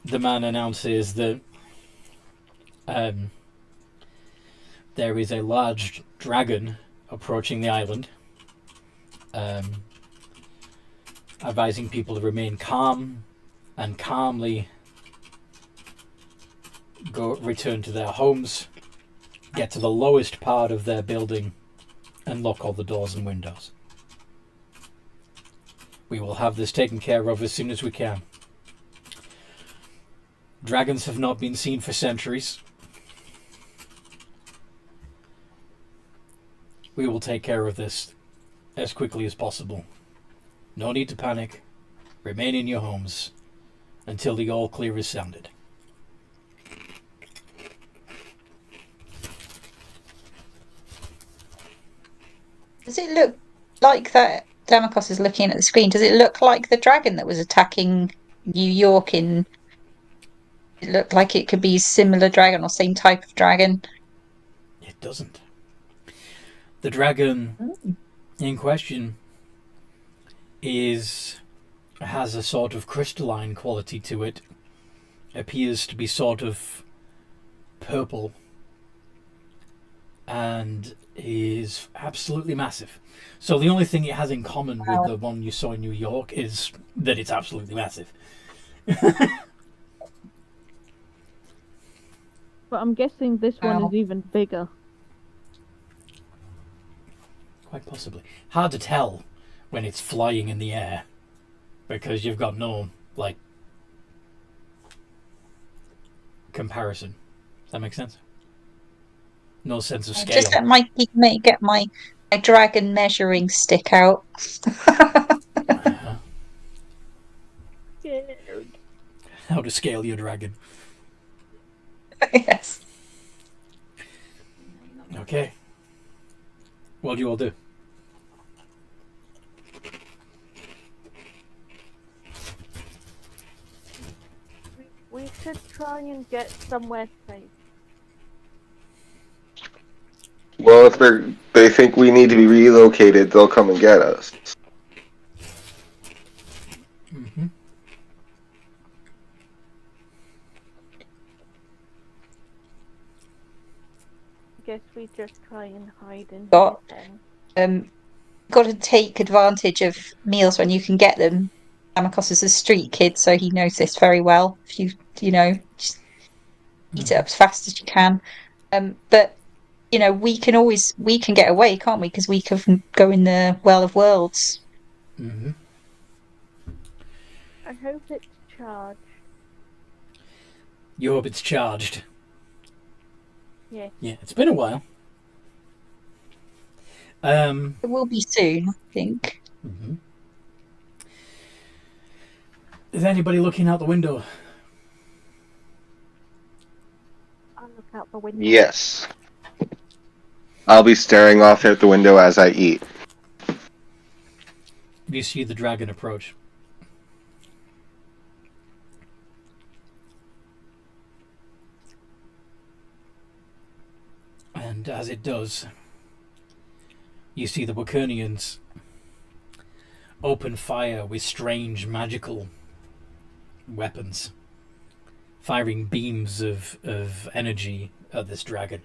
S1: man announces that there is a large dragon approaching the island, advising people to remain calm and calmly return to their homes, get to the lowest part of their building, and lock all the doors and windows. We will have this taken care of as soon as we can. Dragons have not been seen for centuries. We will take care of this as quickly as possible. No need to panic. Remain in your homes until the all clear is sounded.
S3: Does it look like that? Damocos is looking at the screen. Does it look like the dragon that was attacking New York in it look like it could be a similar dragon or same type of dragon?
S1: It doesn't. The dragon
S3: Mm.
S1: in question has a sort of crystalline quality to it. Appears to be sort of purple and is absolutely massive. So the only thing it has in common with the one you saw in New York is that it's absolutely massive.
S5: But I'm guessing this one
S3: Wow.
S5: is even bigger.
S1: Quite possibly. Hard to tell when it's flying in the air because you've got no, like, comparison. Does that make sense? No sense of scale.
S3: Just get my dragon measuring stick out.
S1: Uh-huh.
S5: Scared.
S1: How to scale your dragon.
S3: Yes.
S1: Okay. What do you all do?
S5: We should try and get somewhere safe.
S4: Well, if they think we need to be relocated, they'll come and get us.
S1: Mm-hmm.
S5: Guess we just try and hide in
S3: Got-
S5: here then.
S3: Got to take advantage of meals when you can get them. Amakos is a street kid, so he knows this very well. If just eat it up as fast as you can. But we can get away, can't we? Because we can go in the Well of Worlds.
S1: Mm-hmm.
S5: I hope it's charged.
S1: You hope it's charged.
S5: Yeah.
S1: Yeah, it's been a while.
S3: It will be soon, I think.
S1: Mm-hmm. Is anybody looking out the window?
S5: I'll look out the window.
S4: Yes. I'll be staring off out the window as I eat.
S1: You see the dragon approach. And as it does, you see the Wakernians open fire with strange magical weapons, firing beams of energy at this dragon.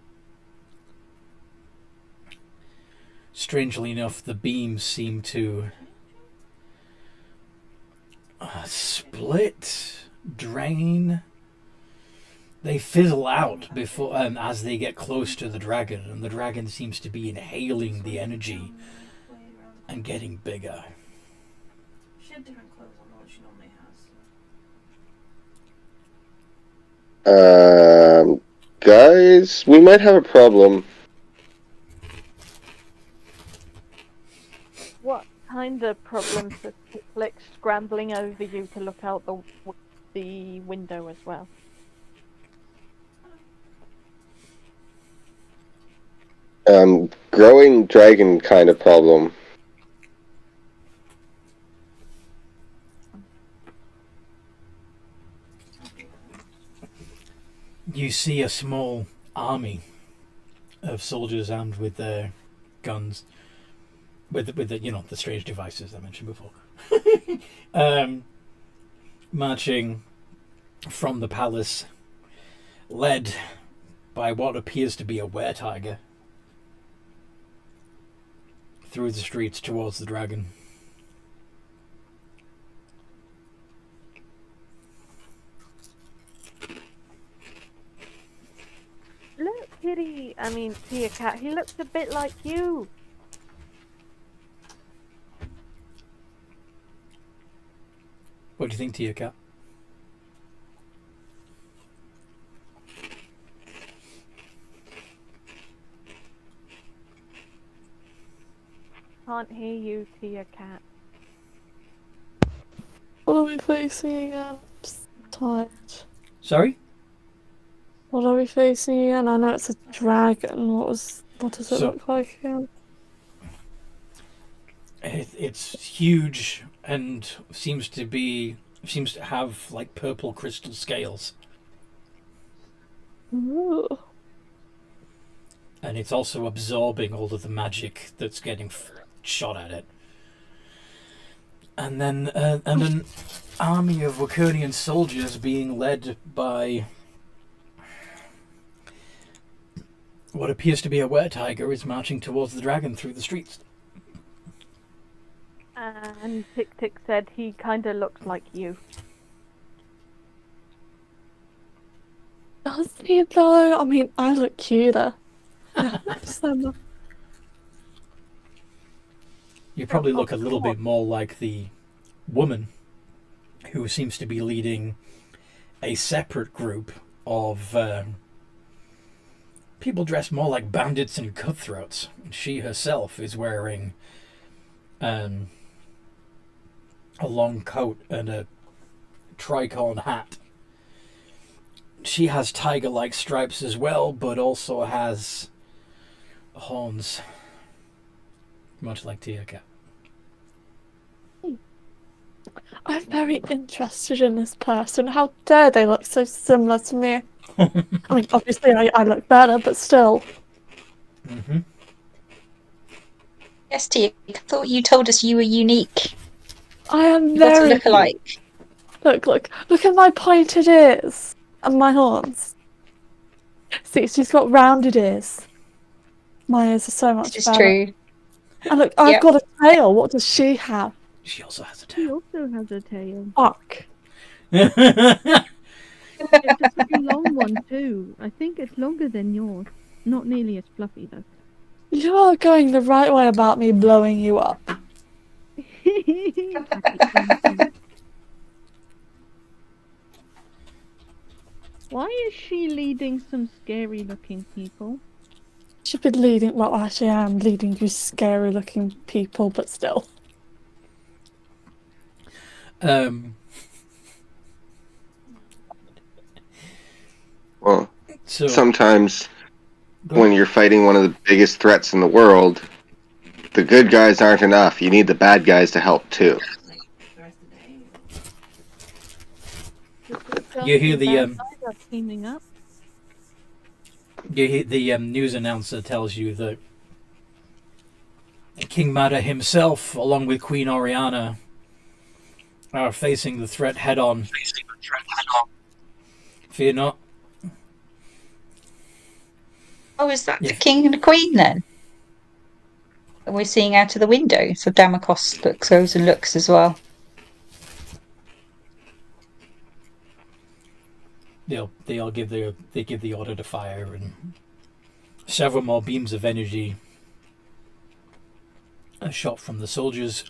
S1: Strangely enough, the beams seem to split, drain. They fizzle out before as they get close to the dragon, and the dragon seems to be inhaling the energy and getting bigger.
S6: She had different clothes on than what she normally has.
S4: Guys, we might have a problem.
S5: What kind of problems are like scrambling over you to look out the window as well?
S4: Growing dragon kind of problem.
S1: You see a small army of soldiers armed with their guns, with the strange devices I mentioned before, marching from the palace, led by what appears to be a were-tiger, through the streets towards the dragon.
S5: Look, Tia Cat, he looks a bit like you.
S1: What do you think, Tia Cat?
S5: Can't hear you, Tia Cat.
S2: What are we facing again? I'm just tired.
S1: Sorry?
S2: What are we facing again? I know it's a dragon. What does it look like again?
S1: It's huge and seems to have like purple crystal scales.
S2: Ooh.
S1: And it's also absorbing all of the magic that's getting shot at it. And then an army of Wakernian soldiers being led by what appears to be a were-tiger is marching towards the dragon through the streets.
S5: And Tick Tick said he kind of looks like you.
S2: Does he though? I mean, I look cuter. So
S1: You probably look a little bit more like the woman who seems to be leading a separate group of people dressed more like bandits and cutthroats. She herself is wearing a long coat and a tricorn hat. She has tiger-like stripes as well, but also has horns, much like Tia.
S2: I'm very interested in this person. How dare they look so similar to me? I mean, obviously I look better, but still.
S1: Mm-hmm.
S3: Yes, Tia, I thought you told us you were unique.
S2: I am
S3: You got to
S2: very...
S3: look alike.
S2: Look at my pointed ears and my horns. See, she's got rounded ears. My ears are so much
S3: This is
S2: better.
S3: true.
S2: And look, I've
S3: Yep.
S2: got a tail. What does she have?
S1: She also has a
S5: He
S1: tail.
S5: also has a tail.
S2: Fuck.
S5: It's a pretty long one too. I think it's longer than yours. Not nearly as fluffy though.
S2: You are going the right way about me blowing you up.
S5: Why is she leading some scary looking people?
S2: Should be leading... Well, actually, I am leading you scary-looking people, but still.
S4: Well,
S1: So
S4: sometimes when you're fighting one of the biggest threats in the world, the good guys aren't enough. You need the bad guys to help too.
S6: The rest of the day.
S1: You hear the
S5: Bad guys are teaming up.
S1: news announcer tells you that King Mada himself, along with Queen Oriana, are facing the threat head on. Fear not.
S3: Oh, is that
S1: Yeah.
S3: the king and the queen then? That we're seeing out of the window. So Damocos goes and looks as well.
S1: They give the order to fire, and several more beams of energy are shot from the soldiers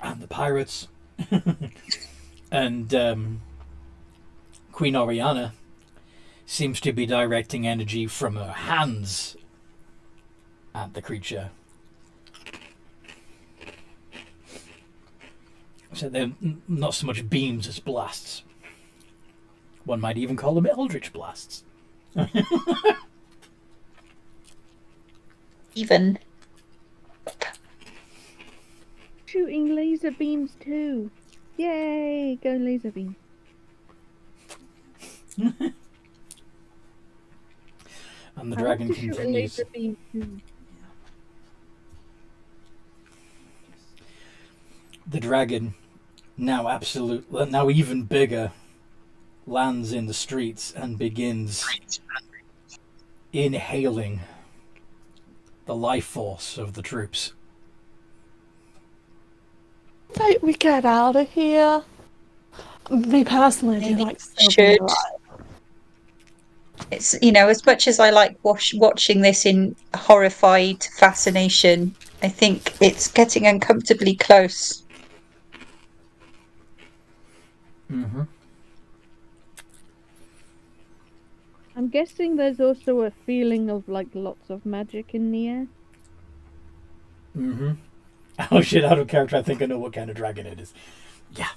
S1: and the pirates. And Queen Oriana seems to be directing energy from her hands at the creature. So they're not so much beams as blasts. One might even call them eldritch blasts.
S3: Even.
S5: Shooting laser beams too. Yay! Go laser beam.
S1: And the
S5: I
S1: dragon
S5: want to shoot a
S1: continues.
S5: laser beam too.
S1: The dragon, now even bigger, lands in the streets and begins inhaling the life force of the troops.
S2: Don't we get out of here? Me personally, I do
S3: Maybe
S2: like
S3: we
S2: still being
S3: should.
S2: alive.
S3: It's, as much as I like watching this in horrified fascination, I think it's getting uncomfortably close.
S1: Mm-hmm.
S5: I'm guessing there's also a feeling of like lots of magic in the air.
S1: Mm-hmm. Oh shit, out of character, I think I know what kind of dragon it is. Yeah.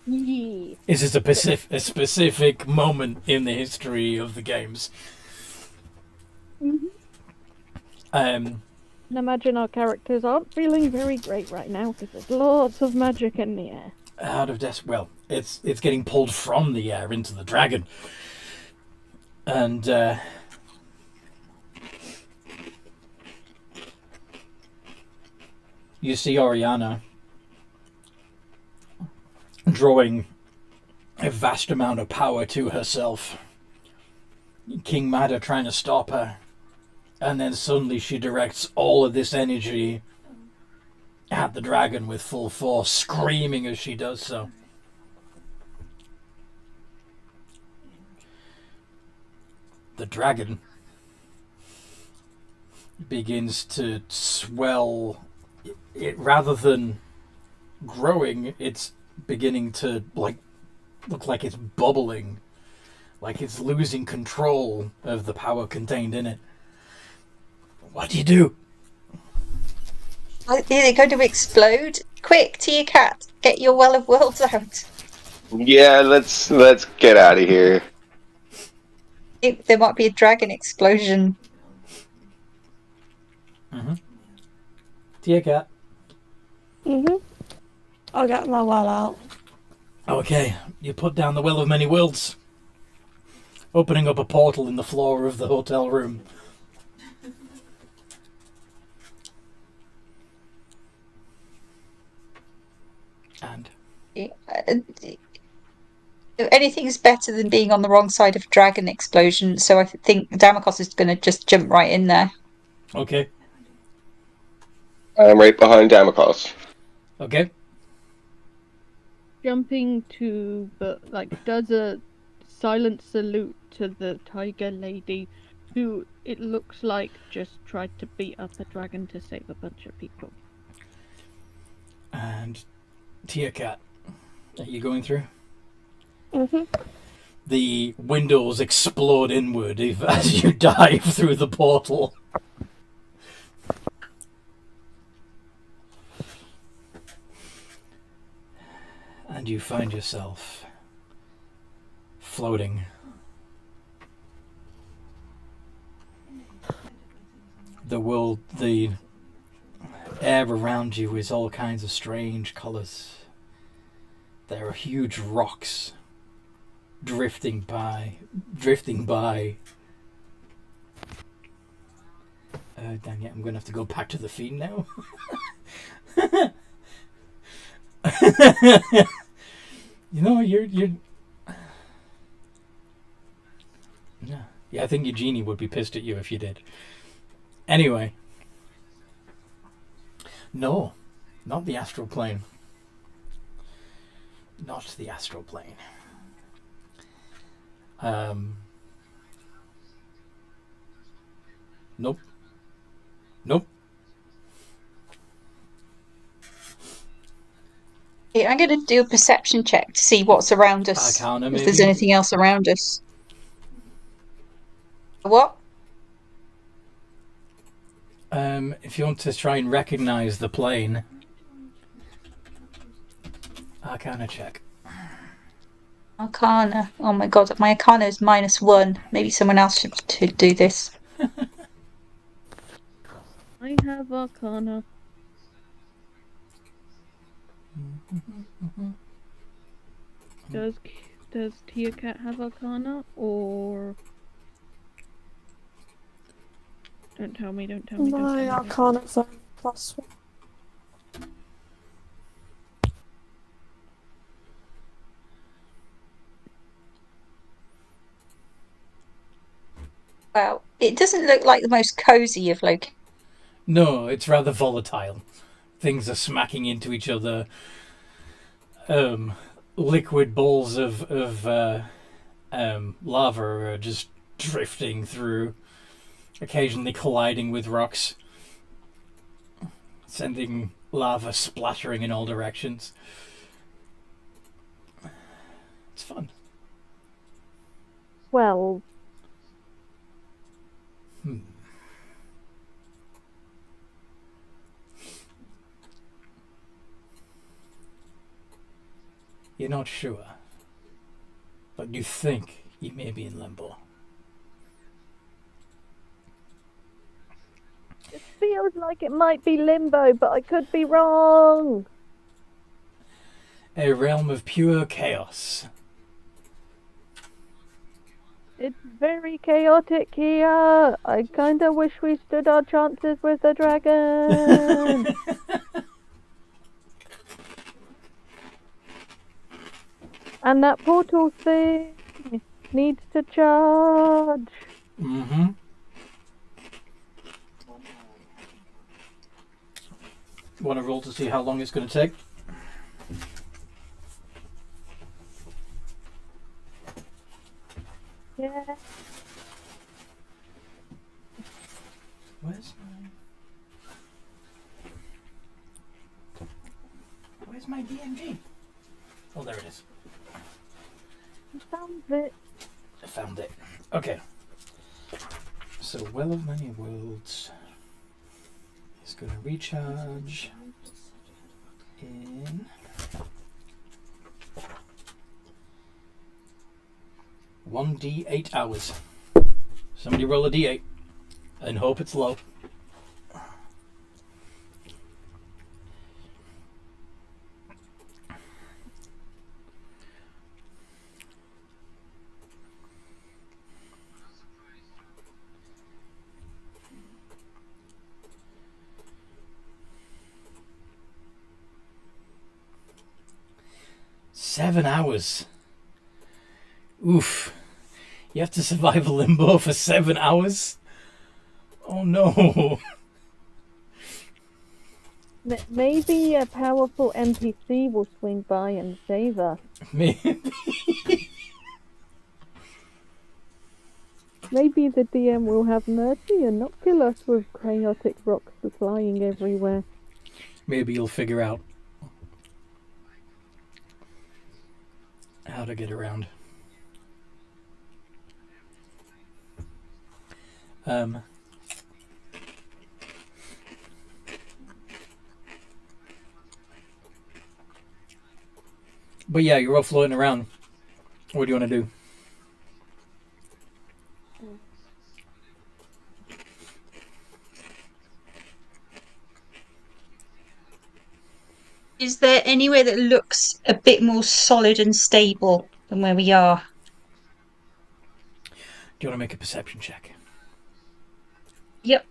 S5: Yeah.
S1: This is a specific moment in the history of the games.
S5: Mhm.
S1: Um,
S5: And imagine our characters aren't feeling very great right now because there's lots of magic in the air.
S1: well, it's getting pulled from the air into the dragon. And you see Oriana drawing a vast amount of power to herself. King Madder trying to stop her. And then suddenly she directs all of this energy at the dragon with full force, screaming as she does so. The dragon begins to swell. It rather than growing, it's beginning to look like it's bubbling, like it's losing control of the power contained in it. What do you do?
S3: Is it going to explode? Quick, Tia Cat, get your Well of Worlds out.
S4: Yeah, let's get out of here.
S3: There might be a dragon explosion.
S1: Tia Cat.
S2: I'll get my well out.
S1: Okay, you put down the Well of Many Worlds, opening up a portal in the floor of the hotel room. And
S3: Anything's better than being on the wrong side of a dragon explosion, so I think Damokos is going to just jump right in there.
S1: okay,
S4: I'm right behind Damokos.
S1: okay.
S5: Jumping to the does a silent salute to the tiger lady, who it looks like just tried to beat up a dragon to save a bunch of people.
S1: And Tia Cat, are you going through?
S2: Mm-hmm.
S1: The windows explode inward as you dive through the portal. And you find yourself floating. The air around you is all kinds of strange colours. There are huge rocks drifting by. Dang it, I'm going to have to go back to the feed now. You know, you're... No. Yeah, I think Eugenie would be pissed at you if you did. Anyway. No, not the astral plane. Not the astral plane. Nope. Nope.
S3: I'm going to do a perception check to see what's around us.
S1: Arcana,
S3: if there's
S1: maybe?
S3: anything else around us. What?
S1: If you want to try and recognize the plane, Arcana check.
S3: Arcana. Oh my god, my Arcana is -1. Maybe someone else should do this.
S5: I have Arcana. Does Tia Cat have Arcana, or don't tell me, don't tell me, don't tell
S2: My
S5: me.
S2: Arcana's on +1.
S3: Well, it doesn't look like the most cozy of locations.
S1: No, it's rather volatile. Things are smacking into each other. Liquid balls of lava are just drifting through, occasionally colliding with rocks, sending lava splattering in all directions. It's fun.
S5: Well,
S1: You're not sure, but you think you may be in limbo.
S5: it feels like it might be limbo, but I could be wrong.
S1: A realm of pure chaos.
S5: It's very chaotic here. I kinda wish we stood our chances with the dragon. And that portal thing needs to charge.
S1: Mm-hmm. Want to roll to see how long it's going to take?
S5: Yeah.
S1: Where's my DMG? Oh, there it is.
S5: I found it.
S1: I found it. Okay. So, Well of Many Worlds is going to recharge in 1d8 hours. Somebody roll a d8 and hope it's low. Seven hours. Oof. You have to survive a limbo for 7 hours? Oh no.
S5: Maybe a powerful NPC will swing by and save her.
S1: Maybe.
S5: Maybe the DM will have mercy and not kill us with chaotic rocks flying everywhere.
S1: Maybe you'll figure out how to get around. But yeah, you're all floating around. What do you want to do?
S3: Is there anywhere that looks a bit more solid and stable than where we are?
S1: Do you want to make a perception check?
S3: Yep.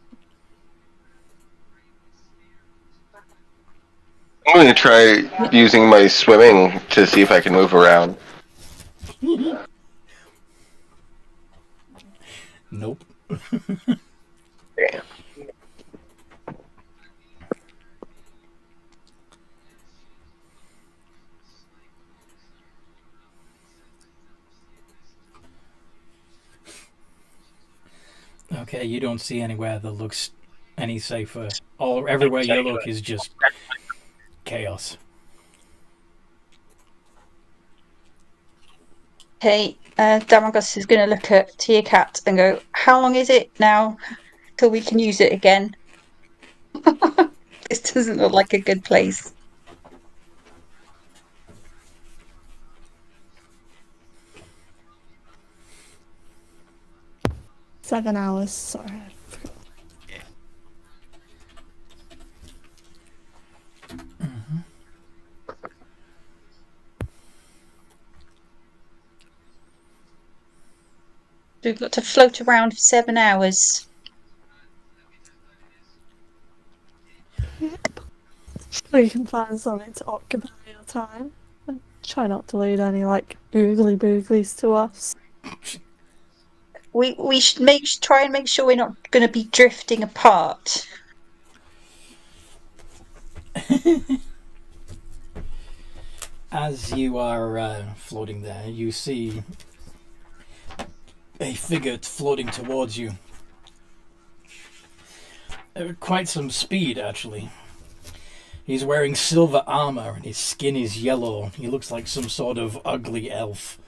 S4: I'm going to try using my swimming to see if I can move around.
S1: Nope.
S4: Damn.
S1: Okay, you don't see anywhere that looks any safer. Everywhere you look is just chaos.
S3: Okay, Damagus is going to look at Tia Cat and go, how long is it now till we can use it again? This doesn't look like a good place.
S2: Seven hours, sorry.
S3: So we've got to float around for 7 hours.
S2: So you can find something to occupy your time. And try not to lead any, like, oogly booglies to us.
S3: We should try and make sure we're not going to be drifting apart.
S1: As you are floating there, you see a figure floating towards you. Quite some speed, actually. He's wearing silver armor and his skin is yellow. He looks like some sort of ugly elf.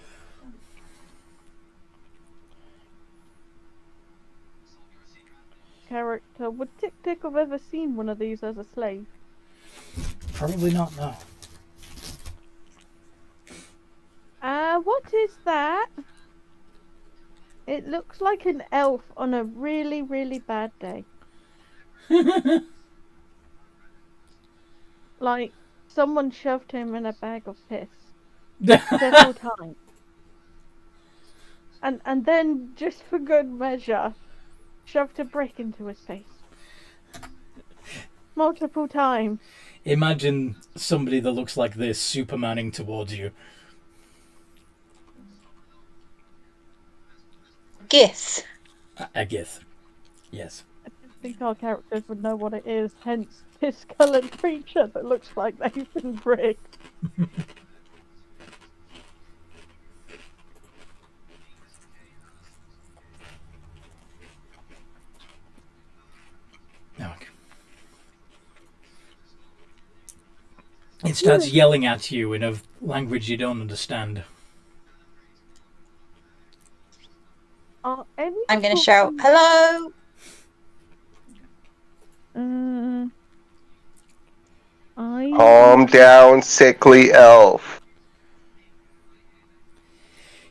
S5: Character, would Tick Tick have ever seen one of these as a slave?
S1: Probably not, no.
S5: What is that? It looks like an elf on a really, really bad day. Like, someone shoved him in a bag of piss. Several times. and then, just for good measure, shoved a brick into his face. Multiple times.
S1: Imagine somebody that looks like this Supermaning towards you.
S3: Gith.
S1: A gith. Yes.
S5: I don't think our characters would know what it is, hence this coloured creature that looks like they've been bricked.
S1: Okay. It starts yelling at you in a language you don't understand.
S5: Are any
S3: I'm going to
S5: of
S3: shout,
S5: them-
S3: hello!
S4: Calm down, sickly elf.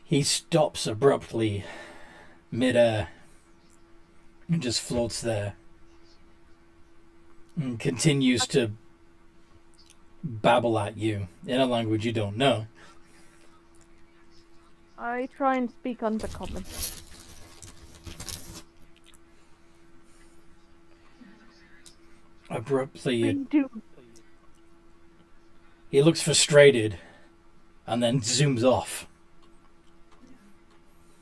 S1: He stops abruptly, mid-air, and just floats there. And continues to babble at you in a language you don't know.
S5: I try and speak undercommon.
S1: Abruptly,
S5: I do.
S1: he looks frustrated and then zooms off.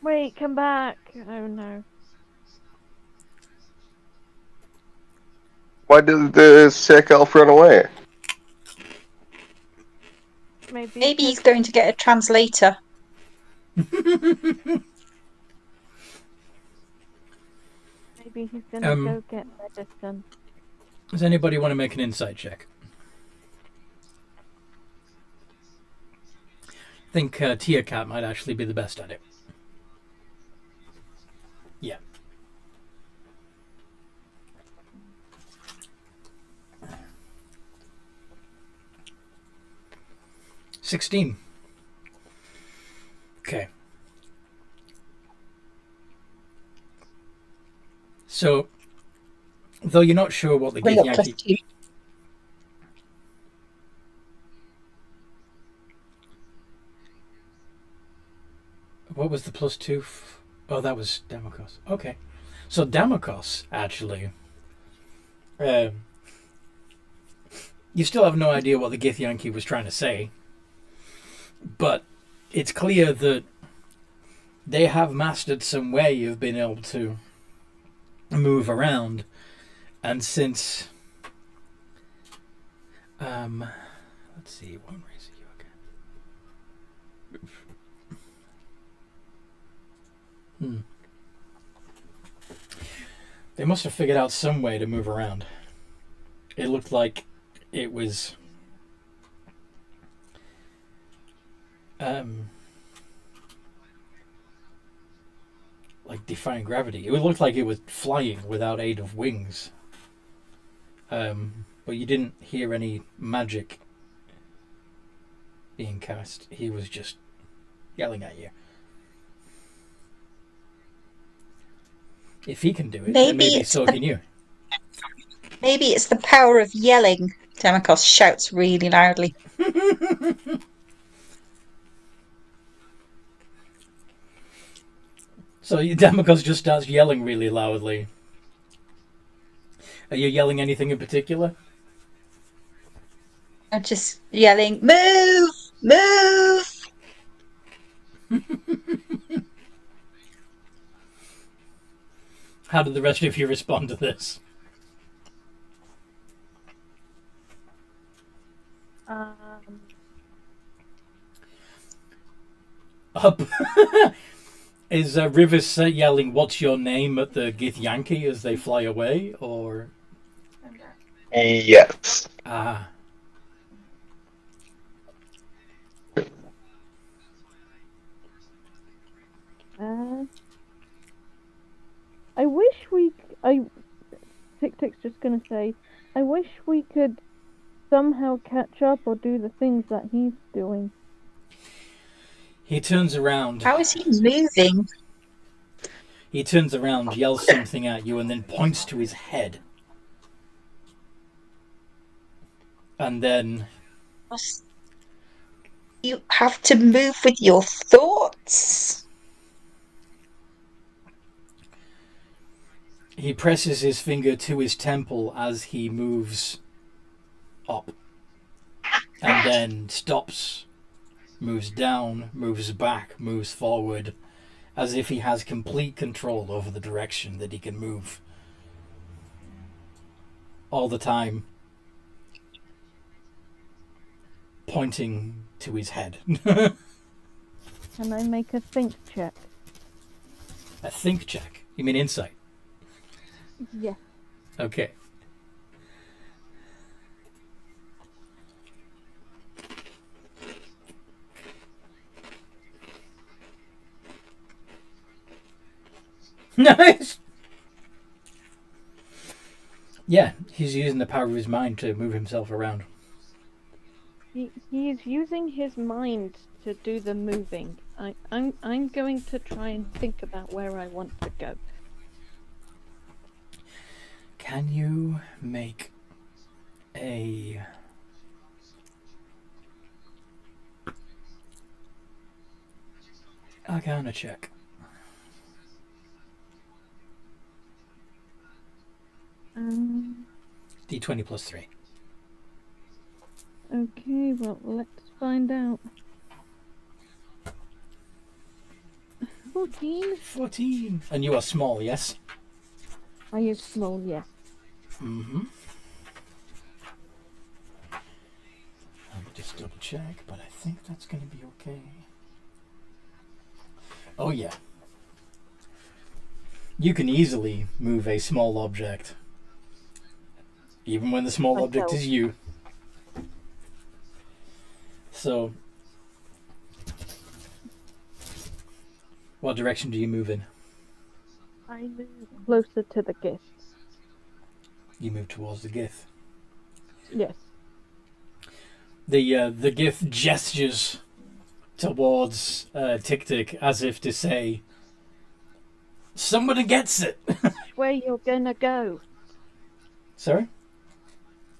S5: Wait, come back. Oh no.
S4: Why did the sick elf run away?
S3: Maybe he's going to get a translator.
S5: Maybe he's gonna go get medicine.
S1: Does anybody want to make an insight check? I think Tia Cat might actually be the best at it. Yeah. $16. Okay. So, though you're not sure what the
S3: We got
S1: Githyanki...
S3: +2.
S1: What was the +2? Oh, that was Damokos. Okay. So Damokos, actually... you still have no idea what the Githyanki was trying to say. But it's clear that they have mastered some way of being able to move around. And since... let's see, one raise you again. They must have figured out some way to move around. It looked like it was... like defying gravity. It looked like it was flying without aid of wings. But you didn't hear any magic being cast. He was just yelling at you. If he can do it, then maybe so can you.
S3: Maybe it's the power of yelling. Demokos shouts really loudly.
S1: So Damokos just starts yelling really loudly. Are you yelling anything in particular?
S3: I'm just yelling, move! Move!
S1: How did the rest of you respond to this? Up. Is Rivers yelling, "What's your name?" at the Githyanki as they fly away, or?
S4: Yes.
S1: Ah.
S5: I wish we. Tick Tick's just gonna say, I wish we could somehow catch up or do the things that he's doing.
S1: He turns around.
S3: How is he moving?
S1: He turns around, yells something at you, and then points to his head. And then...
S3: You have to move with your thoughts.
S1: He presses his finger to his temple as he moves up. And then stops, moves down, moves back, moves forward, as if he has complete control over the direction that he can move. All the time pointing to his head.
S5: Can I make a think check?
S1: A think check? You mean insight?
S5: Yeah.
S1: Okay. Nice! Yeah, he's using the power of his mind to move himself around.
S5: He's using his mind to do the moving. I'm going to try and think about where I want to go.
S1: Can you make a... Arcana check? D20 plus 3.
S5: Okay, well, let's find out. 14?
S1: 14. And you are small, yes?
S5: I use small, yes.
S1: Mm-hmm. Let me just double check, but I think that's going to be okay. Oh, yeah. You can easily move a small object. Even when the small object is you. So, what direction do you move in?
S5: I move closer to the gift.
S1: You move towards the Gith.
S5: Yes.
S1: The Gith gestures towards Tick-Tick as if to say, somebody gets it!
S5: Where you're gonna go.
S1: Sorry?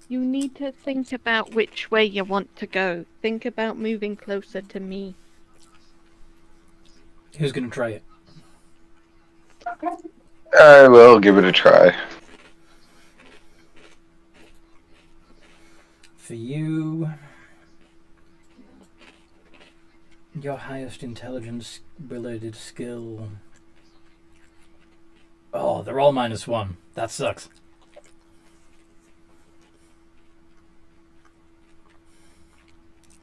S5: You need to think about which way you want to go. Think about moving closer to me.
S1: Who's going to try it?
S4: I will give it a try.
S1: For you, your highest intelligence related skill. Oh, they're all -1. That sucks.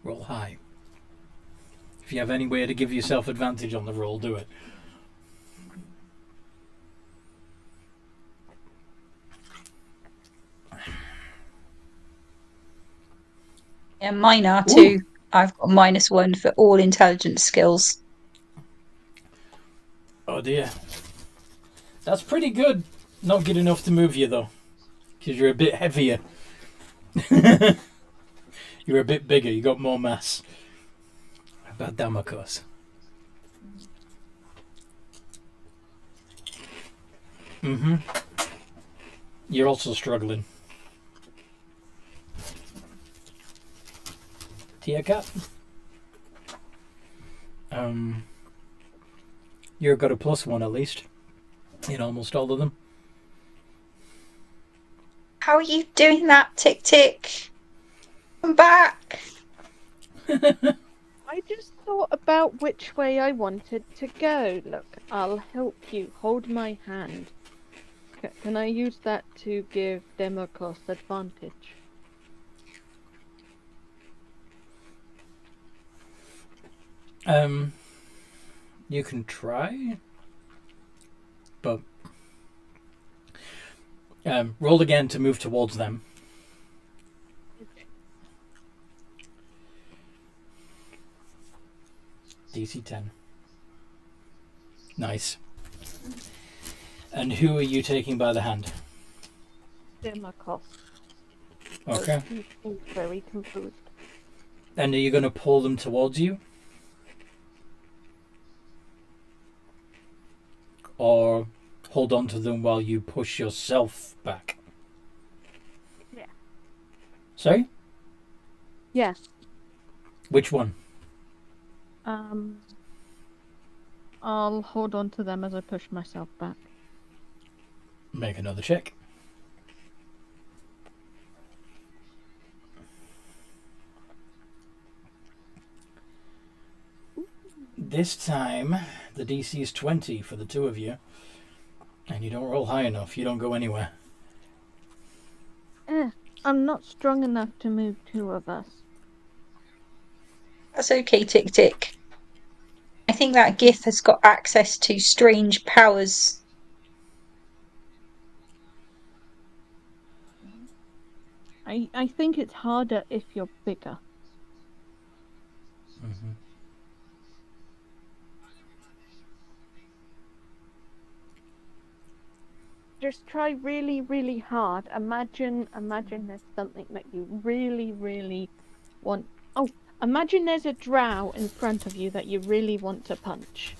S1: Roll high. If you have any way to give yourself advantage on the roll, do it.
S3: Yeah, mine are too. I've got -1 for all intelligence skills.
S1: Oh dear. That's pretty good. Not good enough to move you though. Because you're a bit heavier. You're a bit bigger. You got more mass. How about Damakos? Mm-hmm. You're also struggling. Tia Cat? You've got a +1 at least. In almost all of them.
S3: How are you doing that, Tick Tick? Come back.
S5: I just thought about which way I wanted to go. Look, I'll help you. Hold my hand. Can I use that to give Demokos advantage?
S1: You can try, but roll again to move towards them. DC 10. Nice. And who are you taking by the hand?
S5: Demokos.
S1: Okay.
S5: He's very confused.
S1: And are you going to pull them towards you? Or hold on to them while you push yourself back?
S5: Yeah.
S1: Sorry?
S5: Yes.
S1: Which one?
S5: I'll hold on to them as I push myself back.
S1: Make another check. This time, the DC is 20 for the two of you. And you don't roll high enough. You don't go anywhere.
S5: I'm not strong enough to move two of us.
S3: That's okay, Tick Tick. I think that GIF has got access to strange powers.
S5: I think it's harder if you're bigger.
S1: Mm-hmm.
S5: Just try really, really hard. Imagine there's something that you really, really want. Oh, imagine there's a drow in front of you that you really want to punch.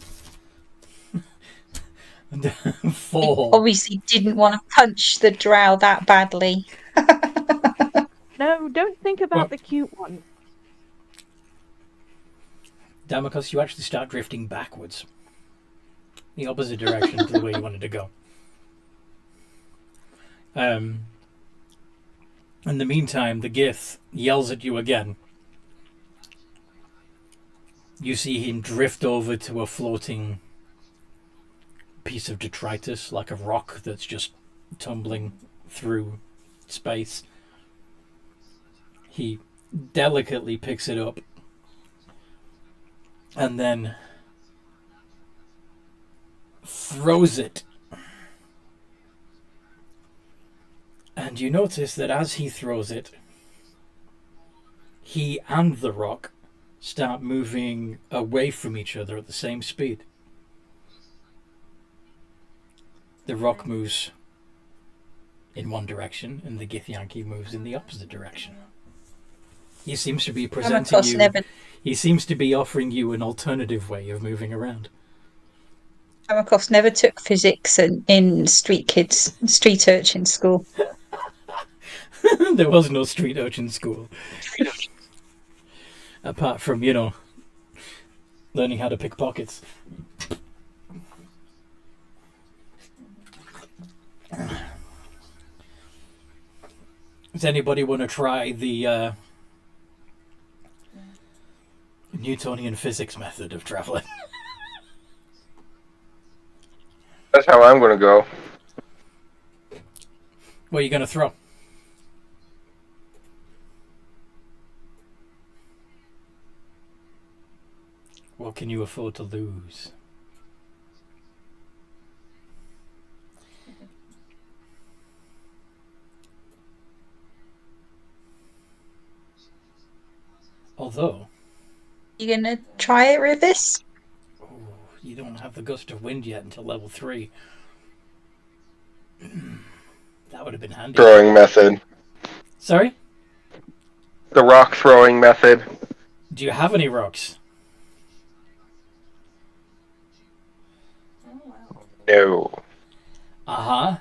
S1: 4.
S3: Obviously didn't want to punch the drow that badly.
S5: No, don't think about the cute one.
S1: Damocus, you actually start drifting backwards. The opposite direction to the way you wanted to go. In the meantime, the Gith yells at you again. You see him drift over to a floating piece of detritus, like a rock that's just tumbling through space. He delicately picks it up and then throws it. And you notice that as he throws it, he and the rock start moving away from each other at the same speed. The rock moves in one direction and the Githyanki moves in the opposite direction. He seems to be presenting you... He seems to be offering you an alternative way of moving around.
S3: Amakos never took physics in street urchin school.
S1: There was no street urchin school. Apart from, learning how to pick pockets. Does anybody want to try the Newtonian physics method of traveling?
S4: That's how I'm going to go.
S1: What are you going to throw? What can you afford to lose? Although...
S3: You gonna try it, Rivers?
S1: Ooh, you don't have the gust of wind yet until level 3. That would have been handy.
S4: Throwing method.
S1: Sorry?
S4: The rock throwing method.
S1: Do you have any rocks?
S6: Oh, wow.
S4: No.
S1: Uh-huh.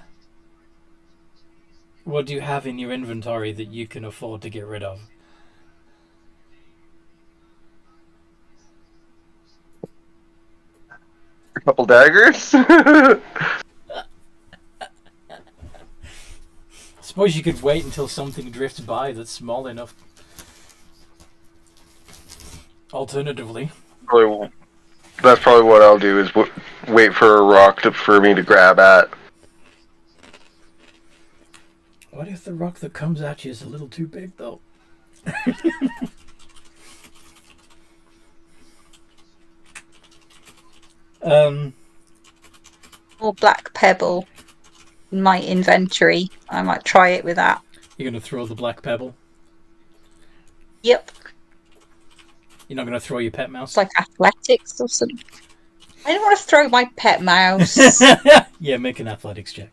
S1: What do you have in your inventory that you can afford to get rid of?
S4: A couple daggers?
S1: Suppose you could wait until something drifts by that's small enough. Alternatively.
S4: That's probably what I'll do, is wait for a rock for me to grab at.
S1: What if the rock that comes at you is a little too big, though?
S3: Or black pebble in my inventory. I might try it with that.
S1: You're going to throw the black pebble?
S3: Yep.
S1: You're not going to throw your pet mouse?
S3: It's like athletics or something. I don't want to throw my pet mouse.
S1: Yeah, make an athletics check.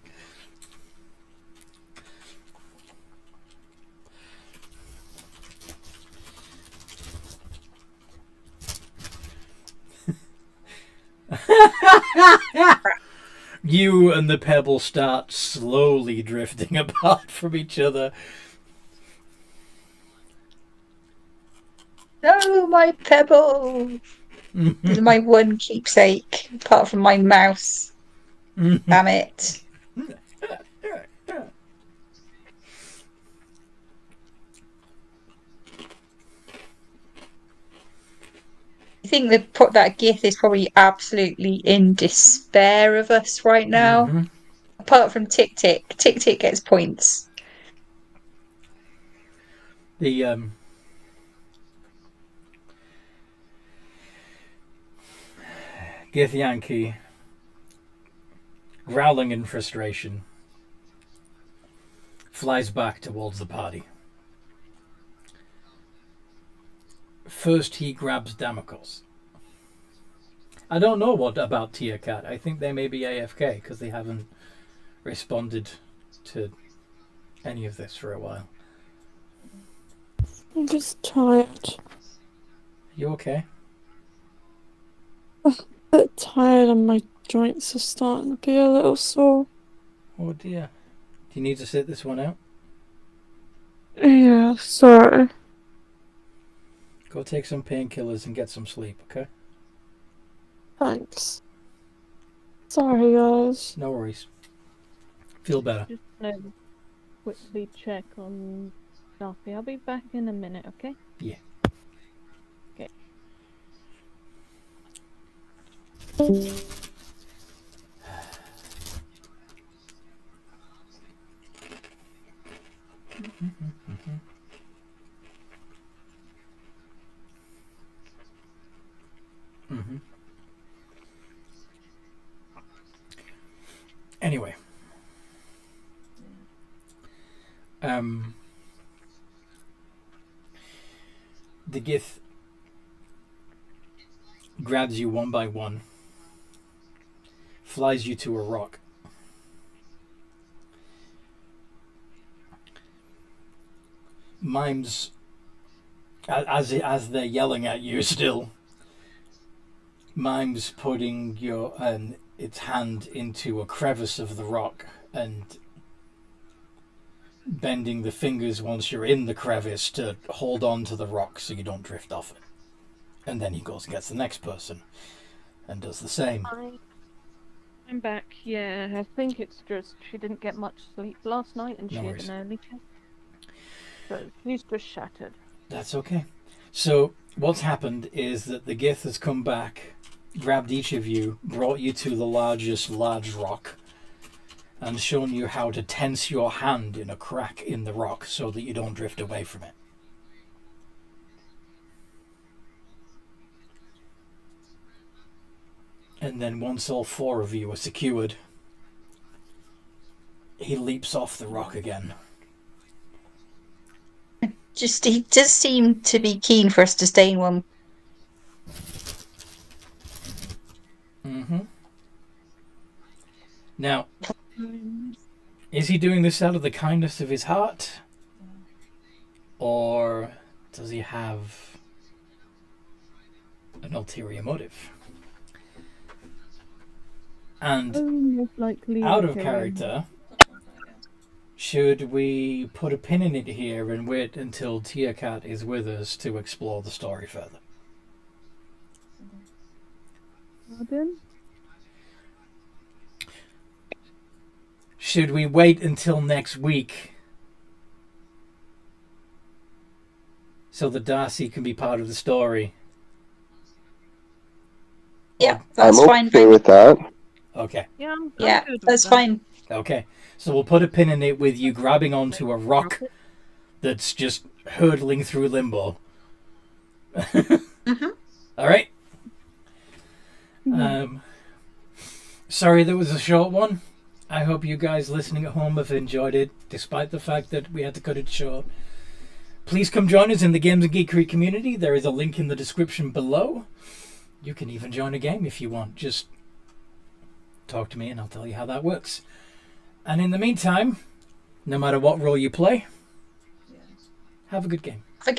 S1: You and the pebble start slowly drifting apart from each other.
S3: No, my pebble! This is my one keepsake, apart from my mouse. Damn it. think that Gith is probably absolutely in despair of us right now.
S1: Mhm.
S3: Apart from Tick Tick. Tick Tick gets points.
S1: The Gith Yankee, growling in frustration, flies back towards the party. First, he grabs Damocles. I don't know what about Tia Cat. I think they may be AFK because they haven't responded to any of this for a while.
S2: I'm just tired.
S1: You okay?
S2: A bit tired and my joints are starting to be a little sore.
S1: Oh dear. Do you need to sit this one out?
S2: Yeah, sorry.
S1: Go take some painkillers and get some sleep, okay?
S2: Thanks. Sorry, guys.
S1: No worries. Feel better.
S5: Just gonna quickly check on Duffy. I'll be back in a minute, okay?
S1: Yeah.
S5: Okay.
S1: Mm-hmm. Anyway. The Gith grabs you one by one, flies you to a rock. Mimes, as they're yelling at you still, Mimes putting its hand into a crevice of the rock and bending the fingers once you're in the crevice to hold on to the rock so you don't drift off it. And then he goes and gets the next person and does the same.
S5: I'm back. Yeah, I think it's just she didn't get much sleep last night and
S1: No
S5: she
S1: worries.
S5: had an early check. So she's just shattered.
S1: That's okay. So what's happened is that the Gith has come back, grabbed each of you, brought you to the large rock, and shown you how to tense your hand in a crack in the rock so that you don't drift away from it. And then once all four of you are secured, he leaps off the rock again.
S3: He does seem to be keen for us to stay in one.
S1: Mm-hmm. Now, is he doing this out of the kindness of his heart? Or does he have an ulterior motive? And
S5: Most likely
S1: out of
S5: okay.
S1: character, should we put a pin in it here and wait until Tia Cat is with us to explore the story further?
S5: Pardon?
S1: Should we wait until next week so that Darcy can be part of the story?
S3: Yeah, that's
S4: I'm
S3: fine.
S4: okay with that.
S1: Okay.
S5: Yeah, I'm
S3: Yeah,
S5: good with
S3: that's
S5: that.
S3: fine.
S1: Okay. So we'll put a pin in it with you grabbing onto a rock that's just hurtling through limbo.
S3: Mhm.
S1: All right. Sorry that was a short one. I hope you guys listening at home have enjoyed it, despite the fact that we had to cut it short. Please come join us in the Games and Geekery community. There is a link in the description below. You can even join a game if you want. Just talk to me and I'll tell you how that works. And in the meantime, no matter what role you play, have a good game.